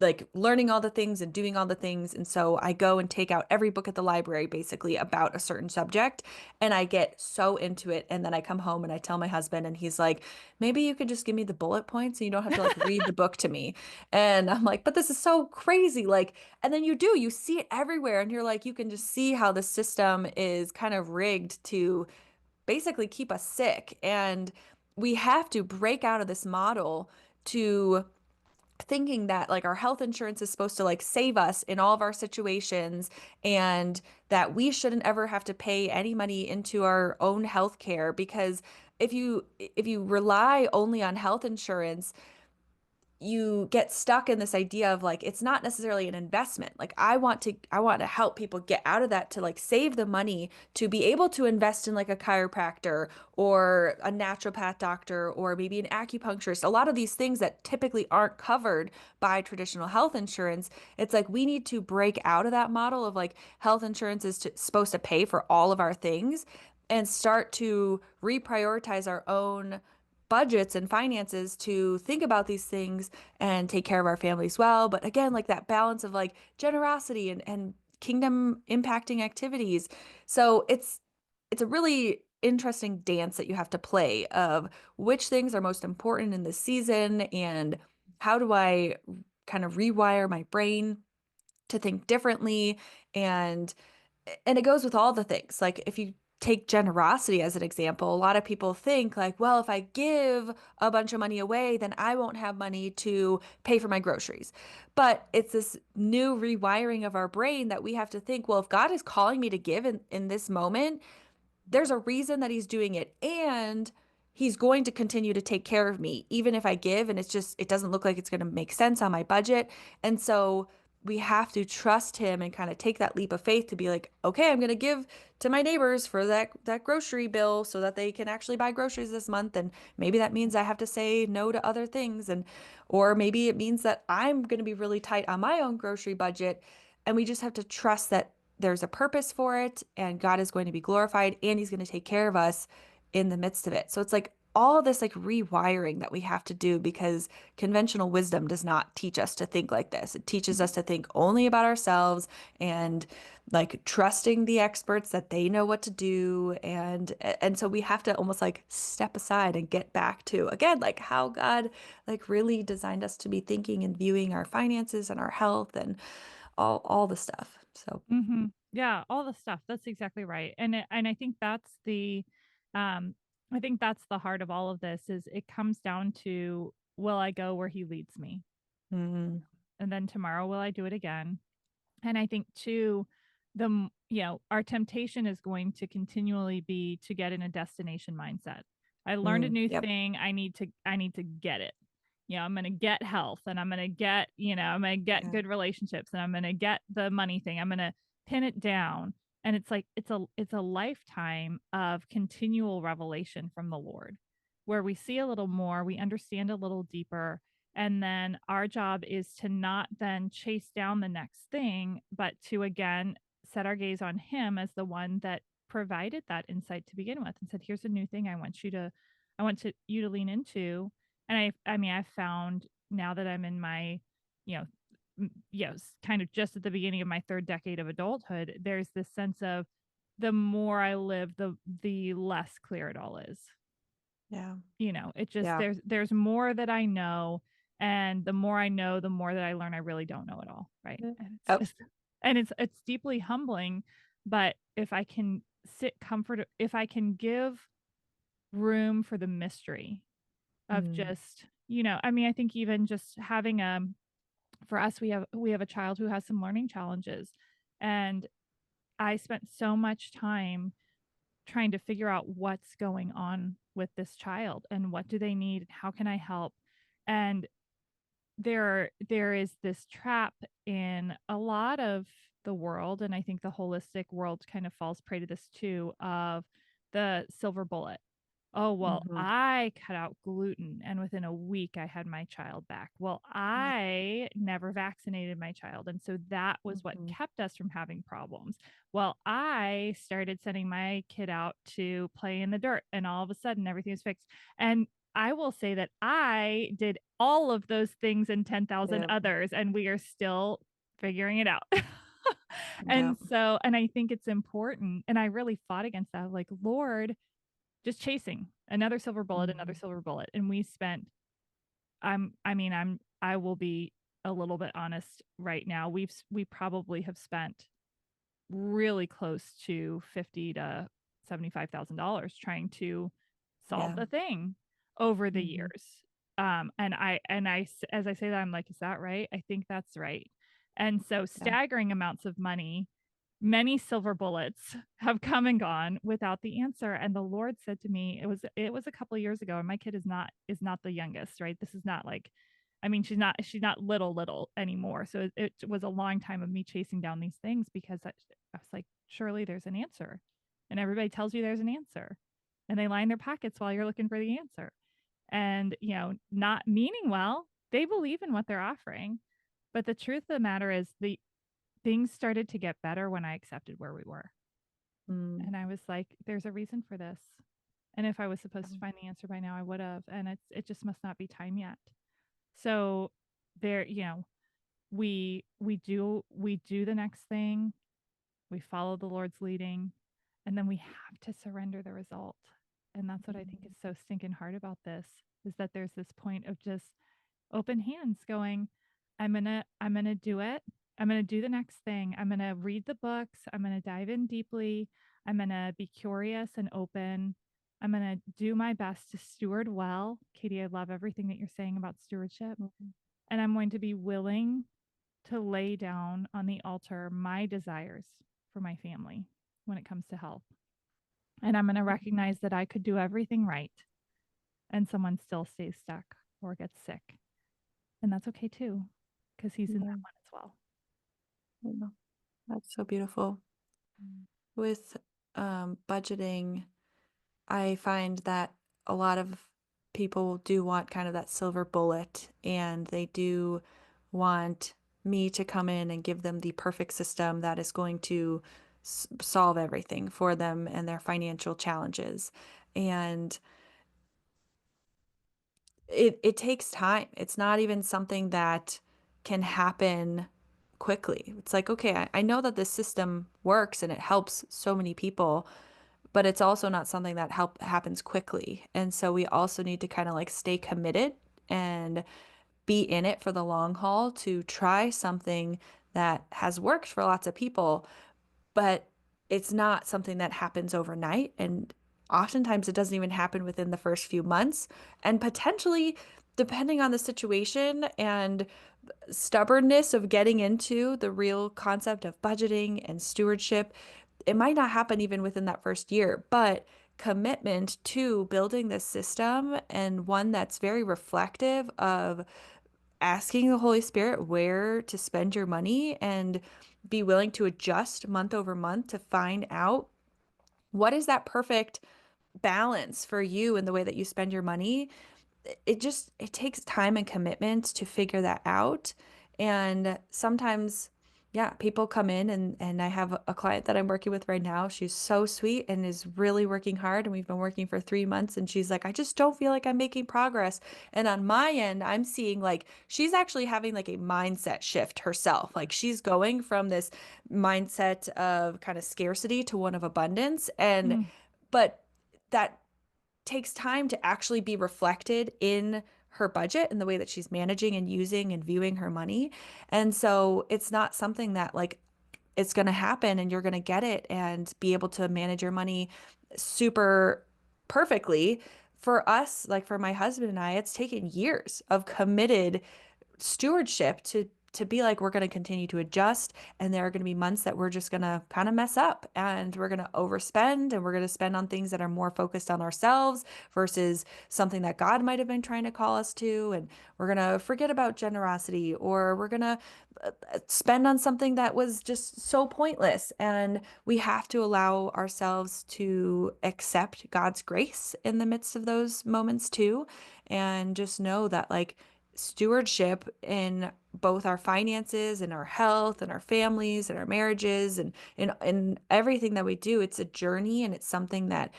like learning all the things and doing all the things. And so I go and take out every book at the library basically about a certain subject and I get so into it. And then I come home and I tell my husband, and he's like, maybe you could just give me the bullet points and you don't have to like read the book to me. And I'm like, but this is so crazy. Like, and then you see it everywhere. And you're like, you can just see how the system is kind of rigged to basically keep us sick. And we have to break out of this model to thinking that like our health insurance is supposed to like save us in all of our situations, and that we shouldn't ever have to pay any money into our own health care, because if you rely only on health insurance, you get stuck in this idea of like it's not necessarily an investment. Like I want to help people get out of that, to like save the money to be able to invest in like a chiropractor or a naturopath doctor or maybe an acupuncturist. A lot of these things that typically aren't covered by traditional health insurance. It's like we need to break out of that model of like health insurance is supposed to pay for all of our things and start to reprioritize our own budgets and finances to think about these things and take care of our families well. But again, like that balance of like generosity and kingdom impacting activities. So it's a really interesting dance that you have to play of which things are most important in this season, and how do I kind of rewire my brain to think differently. And it goes with all the things. Like if you take generosity as an example, a lot of people think like, well, if I give a bunch of money away, then I won't have money to pay for my groceries. But it's this new rewiring of our brain that we have to think, well, if God is calling me to give in this moment, there's a reason that he's doing it, and he's going to continue to take care of me even if I give and it doesn't look like it's going to make sense on my budget. And so we have to trust him and kind of take that leap of faith to be like, okay, I'm going to give to my neighbors for that grocery bill so that they can actually buy groceries this month, and maybe that means I have to say no to other things, and or maybe it means that I'm going to be really tight on my own grocery budget. And we just have to trust that there's a purpose for it and God is going to be glorified and he's going to take care of us in the midst of it. So it's like all this like rewiring that we have to do because conventional wisdom does not teach us to think like this. It teaches us to think only about ourselves and like trusting the experts that they know what to do, and so we have to almost like step aside and get back to again like how God like really designed us to be thinking and viewing our finances and our health and all the stuff. So, Yeah, all the stuff. That's exactly right. And I think that's um I think that's the heart of all of this is it comes down to will I go where he leads me? mm, And then tomorrow will I do it again? And I think too, our temptation is going to continually be to get in a destination mindset. I learned a new yep, thing. I need to get it. I'm going to get health and I'm going to get, I'm going to get yeah, good relationships and I'm going to get the money thing. I'm going to pin it down. And it's like it's a lifetime of continual revelation from the Lord where we see a little more, we understand a little deeper, and then our job is to not then chase down the next thing, but to again set our gaze on him as the one that provided that insight to begin with and said, here's a new thing I want you to lean into. And I mean, I've found now that I'm in my, you know, kind of just at the beginning of my third decade of adulthood, there's this sense of the more I live, the less clear it all is. yeah, It just yeah, there's more that I know, and the more I know, the more that I learn I really don't know it all, right? yeah. And it's Oh, just and it's deeply humbling, but if I can if I can give room for the mystery of mm, just, I mean, I think even just having for us we have a child who has some learning challenges, and I spent so much time trying to figure out what's going on with this child and what do they need and how can I help. And there is this trap in a lot of the world, and I think the holistic world kind of falls prey to this too, of the silver bullet. Oh, well, mhm, I cut out gluten and within a week I had my child back. Well, yeah, I never vaccinated my child. And so that was what mhm, kept us from having problems. Well, I started sending my kid out to play in the dirt and all of a sudden everything was fixed. And I will say that I did all of those things and 10,000 yeah, others, and we are still figuring it out. yeah, And I think it's important. And I really fought against that. Like, Lord, just chasing another mhm, silver bullet. And we spent, I mean, I will be a little bit honest right now. We probably have spent really close to 50 to $75,000 trying to solve yeah, the thing over the mhm, years. As I say that, I'm like, is that right? I think that's right. And so yeah, staggering amounts of money, many silver bullets have come and gone without the answer. And the Lord said to me, it was a couple of years ago, and my kid is not the youngest, right? This is not like, I mean, she's not little anymore. So it was a long time of me chasing down these things because I was like, surely there's an answer. And everybody tells you there's an answer. And they line their pockets while you're looking for the answer. And, not meaning well, they believe in what they're offering. But the truth of the matter is the things started to get better when I accepted where we were. mm, And I was like, there's a reason for this. And if I was supposed to yeah, find the answer by now, I would have. And it just must not be time yet. So there, we do the next thing, we follow the Lord's leading, and then we have to surrender the result. And that's what I think mhm, is so stinking hard about this is that there's this point of just open hands going, I'm gonna do it. I'm gonna do the next thing. I'm gonna read the books. I'm gonna dive in deeply. I'm gonna be curious and open. I'm gonna do my best to steward well. Katie, I love everything that you're saying about stewardship. mhm, And I'm going to be willing to lay down on the altar my desires for my family when it comes to health. And I'm going to mhm, recognize that I could do everything right and someone still stays stuck or gets sick. And that's okay too, because he's in yeah, that one as well. yeah. That's so beautiful. Mm. With budgeting, I find that a lot of people do want kind of that silver bullet, and they do want me to come in and give them the perfect system that is going to solve everything for them and their financial challenges. And it takes time. It's not even something that can happen quickly. It's like, okay, I know that this system works and it helps so many people, but it's also not something that happens quickly. And so we also need to kind of like stay committed and be in it for the long haul to try something that has worked for lots of people, but it's not something that happens overnight. And oftentimes it doesn't even happen within the first few months. And potentially, depending on the situation and stubbornness of getting into the real concept of budgeting and stewardship, it might not happen even within that first year, but commitment to building this system and one that's very reflective of asking the Holy Spirit where to spend your money and be willing to adjust month over month to find out what is that perfect balance for you in the way that you spend your money. It takes time and commitment to figure that out. And sometimes, yeah, people come in and I have a client that I'm working with right now. She's so sweet and is really working hard. And we've been working for 3 months. And she's like, I just don't feel like I'm making progress. And on my end, I'm seeing like she's actually having like a mindset shift herself. Like she's going from this mindset of kind of scarcity to one of abundance. And Mm. but that takes time to actually be reflected in her budget and the way that she's managing and using and viewing her money. And so it's not something that like it's going to happen and you're going to get it and be able to manage your money super perfectly. For us, like for my husband and I, it's taken years of committed stewardship to be like we're going to continue to adjust, and there are going to be months that we're just going to kind of mess up and we're going to overspend and we're going to spend on things that are more focused on ourselves versus something that God might have been trying to call us to, and we're going to forget about generosity, or we're going to spend on something that was just so pointless. And we have to allow ourselves to accept God's grace in the midst of those moments too, and just know that like stewardship in both our finances and our health and our families and our marriages and in everything that we do, it's a journey, and it's something that,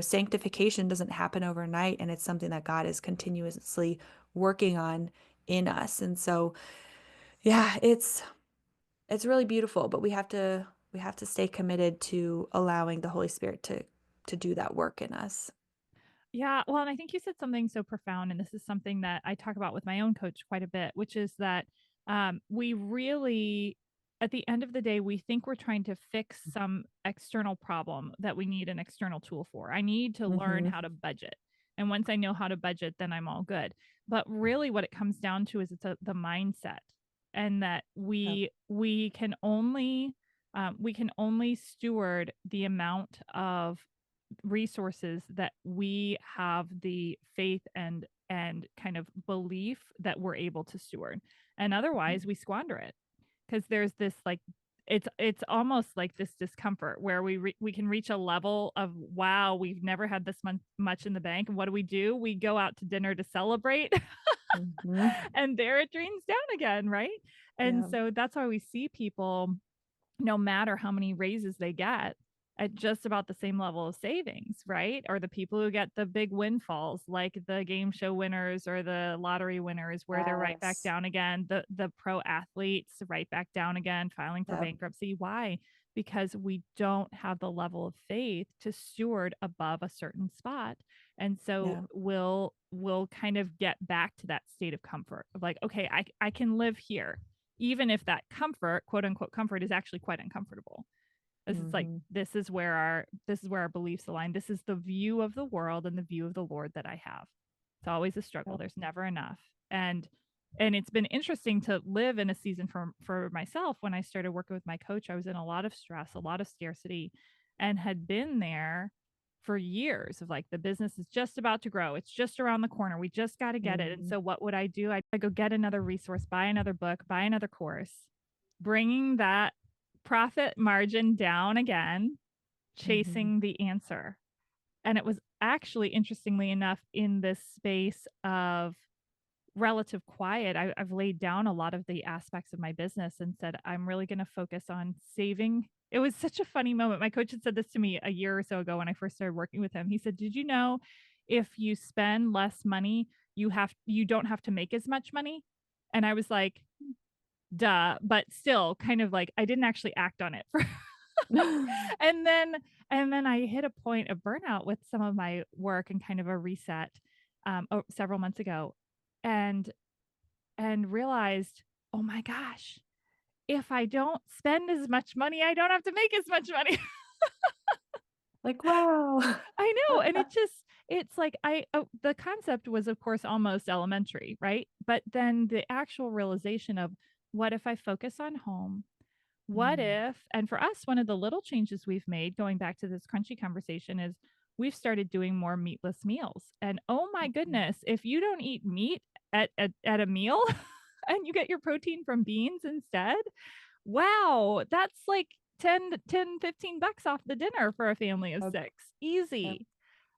sanctification doesn't happen overnight, and it's something that God is continuously working on in us. And so, yeah, it's really beautiful, but we have to stay committed to allowing the Holy Spirit to do that work in us. Yeah, well, and I think you said something so profound, and this is something that I talk about with my own coach quite a bit, which is that we really, at the end of the day, we think we're trying to fix some external problem that we need an external tool for. I need to learn Hmm. how to budget. And once I know how to budget, then I'm all good. But really, what it comes down to is the mindset, and that Yep. we can only steward the amount of resources that we have the faith and kind of belief that we're able to steward, and otherwise we squander it, because there's this like it's almost like this discomfort where we can reach a level of, wow, we've never had this much in the bank, and what do? We go out to dinner to celebrate. Hmm. And there it drains down again, right? And Yeah. so that's why we see people, no matter how many raises they get, at just about the same level of savings, right? Or the people who get the big windfalls, like the game show winners or the lottery winners, where they're right back Yes. down again. The pro athletes right back down again, filing for Yep. bankruptcy. Why? Because we don't have the level of faith to steward above a certain spot. And so Yeah. we'll kind of get back to that state of comfort of like, okay, I can live here, even if that comfort, quote unquote comfort, is actually quite uncomfortable. It's like Hmm. this is where our beliefs align. This is the view of the world and the view of the Lord that I have. It's always a struggle. Yep. There's never enough. And it's been interesting to live in a season for myself. When I started working with my coach, I was in a lot of stress, a lot of scarcity, and had been there for years of like, the business is just about to grow. It's just around the corner. We just got to get it. And Hmm. so what would I do? I'd go get another resource, buy another book, buy another course, bringing that profit margin down again, Hmm. chasing the answer. And it was actually, interestingly enough, in this space of relative quiet, I've laid down a lot of the aspects of my business and said, I'm really going to focus on saving it was such a funny moment. My coach had said this to me a year or so ago when I first started working with him. He said, "Did you know if you spend less money, you don't have to make as much money?" And I was like, "Duh," but still kind of like I didn't actually act on it. And then I hit a point of burnout with some of my work and kind of a reset several months ago, and realized, oh my gosh, if I don't spend as much money, I don't have to make as much money. Like, wow. I know, and it's like the concept was, of course, almost elementary, right? But then the actual realization of what if I focus on home? What Mm, if, and for us, one of the little changes we've made, going back to this crunchy conversation, is we've started doing more meatless meals. And oh my mhm. goodness, if you don't eat meat at a meal and you get your protein from beans instead, wow, that's like 15 bucks off the dinner for a family of Yep, 6. yep. Easy.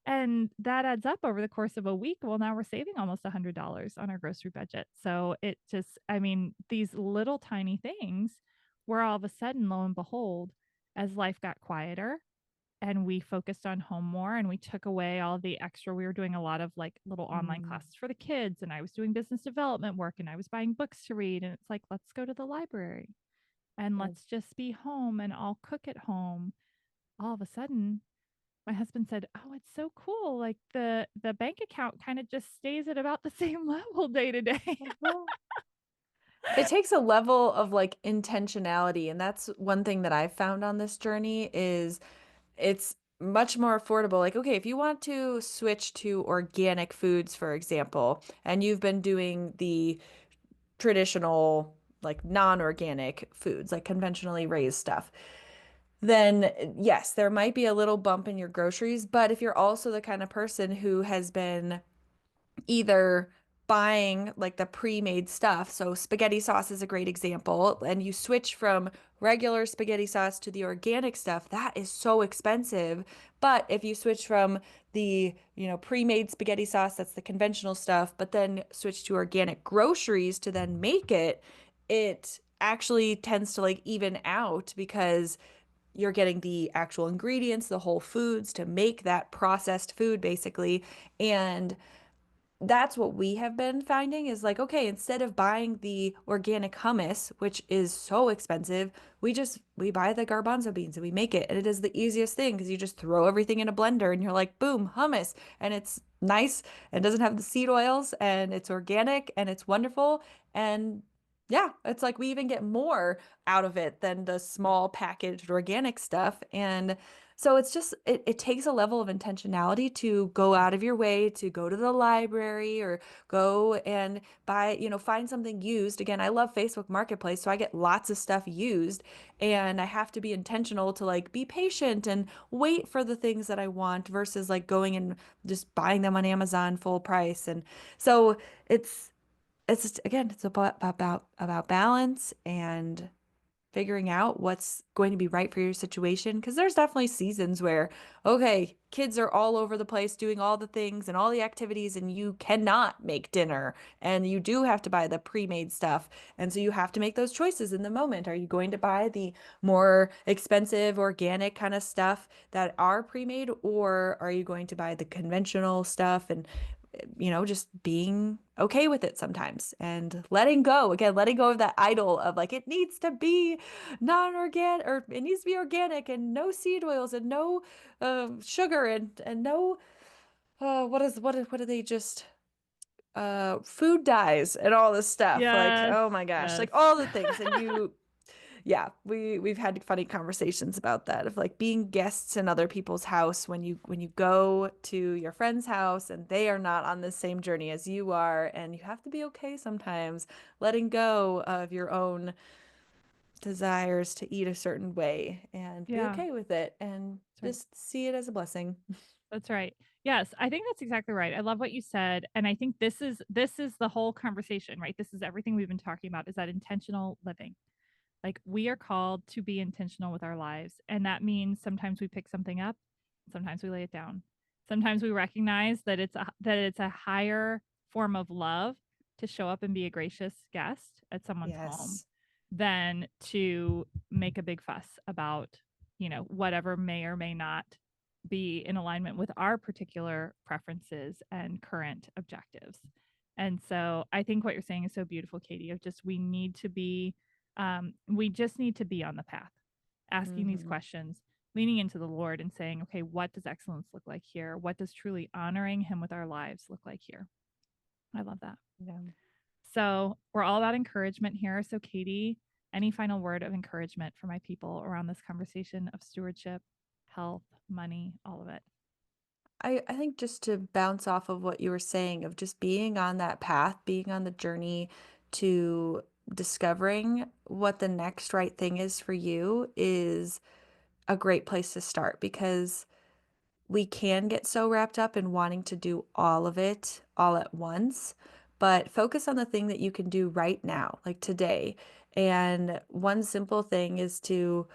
And that adds up over the course of a week. Well, now we're saving almost $100 on our grocery budget. So it just, I mean, these little tiny things where all of a sudden, lo and behold, as life got quieter and we focused on home more and we took away all the extra, we were doing a lot of like little online Mm, classes for the kids, and I was doing business development work and I was buying books to read. And it's like, let's go to the library and yep. let's just be home and I'll cook at home. All of a sudden, my husband said, "Oh, it's so cool. Like the bank account kind of just stays at about the same level day to day." Well, it takes a level of like intentionality, and that's one thing that I've found on this journey is it's much more affordable. Like, okay, if you want to switch to organic foods, for example, and you've been doing the traditional, like non-organic foods, like conventionally raised stuff, then yes, there might be a little bump in your groceries. But if you're also the kind of person who has been either buying like the pre-made stuff. So spaghetti sauce is a great example. And you switch from regular spaghetti sauce to the organic stuff, that is so expensive. But if you switch from the, pre-made spaghetti sauce, that's the conventional stuff, but then switch to organic groceries to then make it, it actually tends to like even out because you're getting the actual ingredients, the whole foods to make that processed food basically. And that's what we have been finding is like, okay, instead of buying the organic hummus, which is so expensive, we buy the garbanzo beans and we make it. And it is the easiest thing because you just throw everything in a blender and you're like, boom, hummus. And it's nice and doesn't have the seed oils and it's organic and it's wonderful. And yeah, it's like we even get more out of it than the small packaged organic stuff. And so it's just it takes a level of intentionality to go out of your way to go to the library or go and buy, find something used. Again, I love Facebook Marketplace, so I get lots of stuff used and I have to be intentional to like be patient and wait for the things that I want versus like going and just buying them on Amazon full price. And so it's just, again, it's about balance and figuring out what's going to be right for your situation. Because there's definitely seasons where, okay, kids are all over the place doing all the things and all the activities, and you cannot make dinner, and you do have to buy the pre-made stuff. And so you have to make those choices in the moment. Are you going to buy the more expensive, organic kind of stuff that are pre-made, or are you going to buy the conventional stuff? And just being okay with it sometimes and letting go. Again, letting go of that idol of like it needs to be non-organic or it needs to be organic and no seed oils and no sugar and no what do they just food dyes and all this stuff. Like, Yes. oh my gosh, Yes. like all the things. And yeah, we've had funny conversations about that of like being guests in other people's house when you go to your friend's house and they are not on the same journey as you are, and you have to be okay sometimes letting go of your own desires to eat a certain way and be Yeah, okay with it and that's right. just see it as a blessing. That's right. Yes, I think that's exactly right. I love what you said, and I think this is the whole conversation, right? This is everything we've been talking about, is that intentional living. Like, we are called to be intentional with our lives, and that means sometimes we pick something up, sometimes we lay it down. Sometimes we recognize that it's a higher form of love to show up and be a gracious guest at someone's home Yes. than to make a big fuss about, whatever may or may not be in alignment with our particular preferences and current objectives. And so I think what you're saying is so beautiful, Katie, of just we just need to be on the path, asking these Mhm. questions, leaning into the Lord and saying, okay, what does excellence look like here? What does truly honoring Him with our lives look like here? I love that. Yeah. So we're all about encouragement here. So, Katie, any final word of encouragement for my people around this conversation of stewardship, health, money, all of it? I think just to bounce off of what you were saying of just being on that path, being on the journey to discovering what the next right thing is for you is a great place to start because we can get so wrapped up in wanting to do all of it all at once, but focus on the thing that you can do right now, like today. And one simple thing is to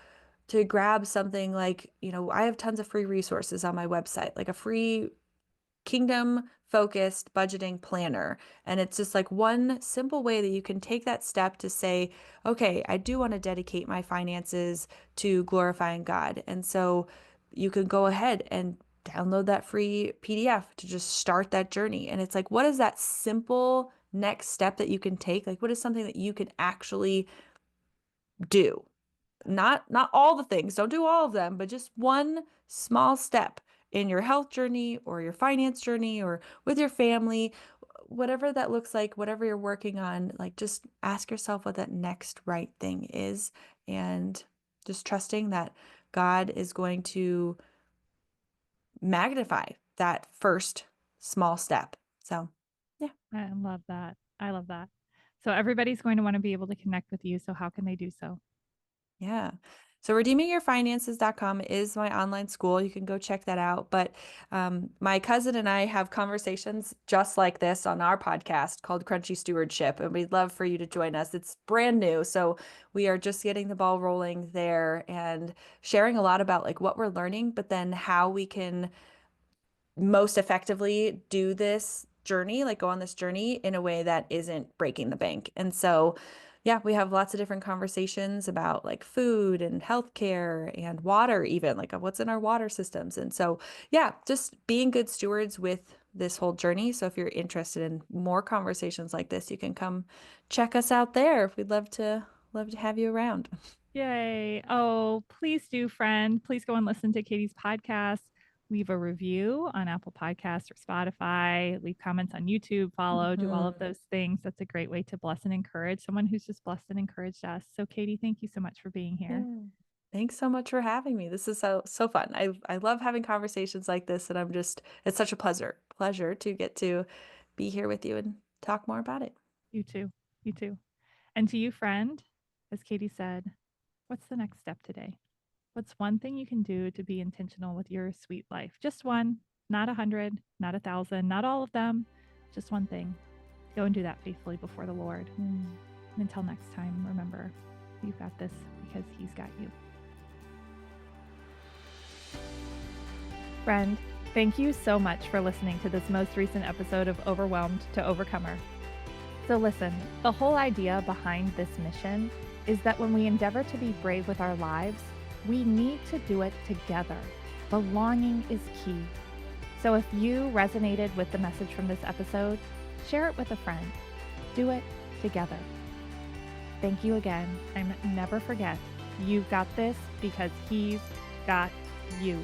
grab something like, I have tons of free resources on my website, like a free kingdom focused budgeting planner. And it's just like one simple way that you can take that step to say, okay, I do want to dedicate my finances to glorifying God. And so you can go ahead and download that free PDF to just start that journey. And it's like, what is that simple next step that you can take? Like, what is something that you can actually do? Not all the things, don't do all of them, but just one small step in your health journey or your finance journey or with your family, whatever that looks like, whatever you're working on, like just ask yourself what that next right thing is and just trusting that God is going to magnify that first small step. So, yeah. I love that. I love that. So everybody's going to want to be able to connect with you. So how can they do so? Yeah. So redeemingyourfinances.com is my online school. You can go check that out. But my cousin and I have conversations just like this on our podcast called Crunchy Stewardship. And we'd love for you to join us. It's brand new. So we are just getting the ball rolling there and sharing a lot about like what we're learning, but then how we can most effectively do this journey, like go on this journey in a way that isn't breaking the bank. And so, yeah, we have lots of different conversations about like food and healthcare and water, even like what's in our water systems. And so, yeah, just being good stewards with this whole journey. So if you're interested in more conversations like this, you can come check us out there. We'd love to have you around. Yay. Oh, please do, friend. Please go and listen to Katie's podcast. Leave a review on Apple Podcasts or Spotify. Leave comments on YouTube. Follow, do all of Mhm. those things. That's a great way to bless and encourage someone who's just blessed and encouraged us. So, Katie, thank you so much for being here. Yeah. Thanks so much for having me. This is so fun. I love having conversations like this, and it's such a pleasure to get to be here with you and talk more about it. You too. You too. And to you, friend, as Katie said, what's the next step today? What's one thing you can do to be intentional with your sweet life? Just one, not 100, not 1,000, not all of them, just one thing. Go and do that faithfully before the Lord. Mm. And until next time, remember, you've got this because He's got you. Friend, thank you so much for listening to this most recent episode of Overwhelmed to Overcomer. So listen, the whole idea behind this mission is that when we endeavor to be brave with our lives, we need to do it together. Belonging is key. So if you resonated with the message from this episode, share it with a friend. Do it together. Thank you again, and never forget, you've got this because He's got you.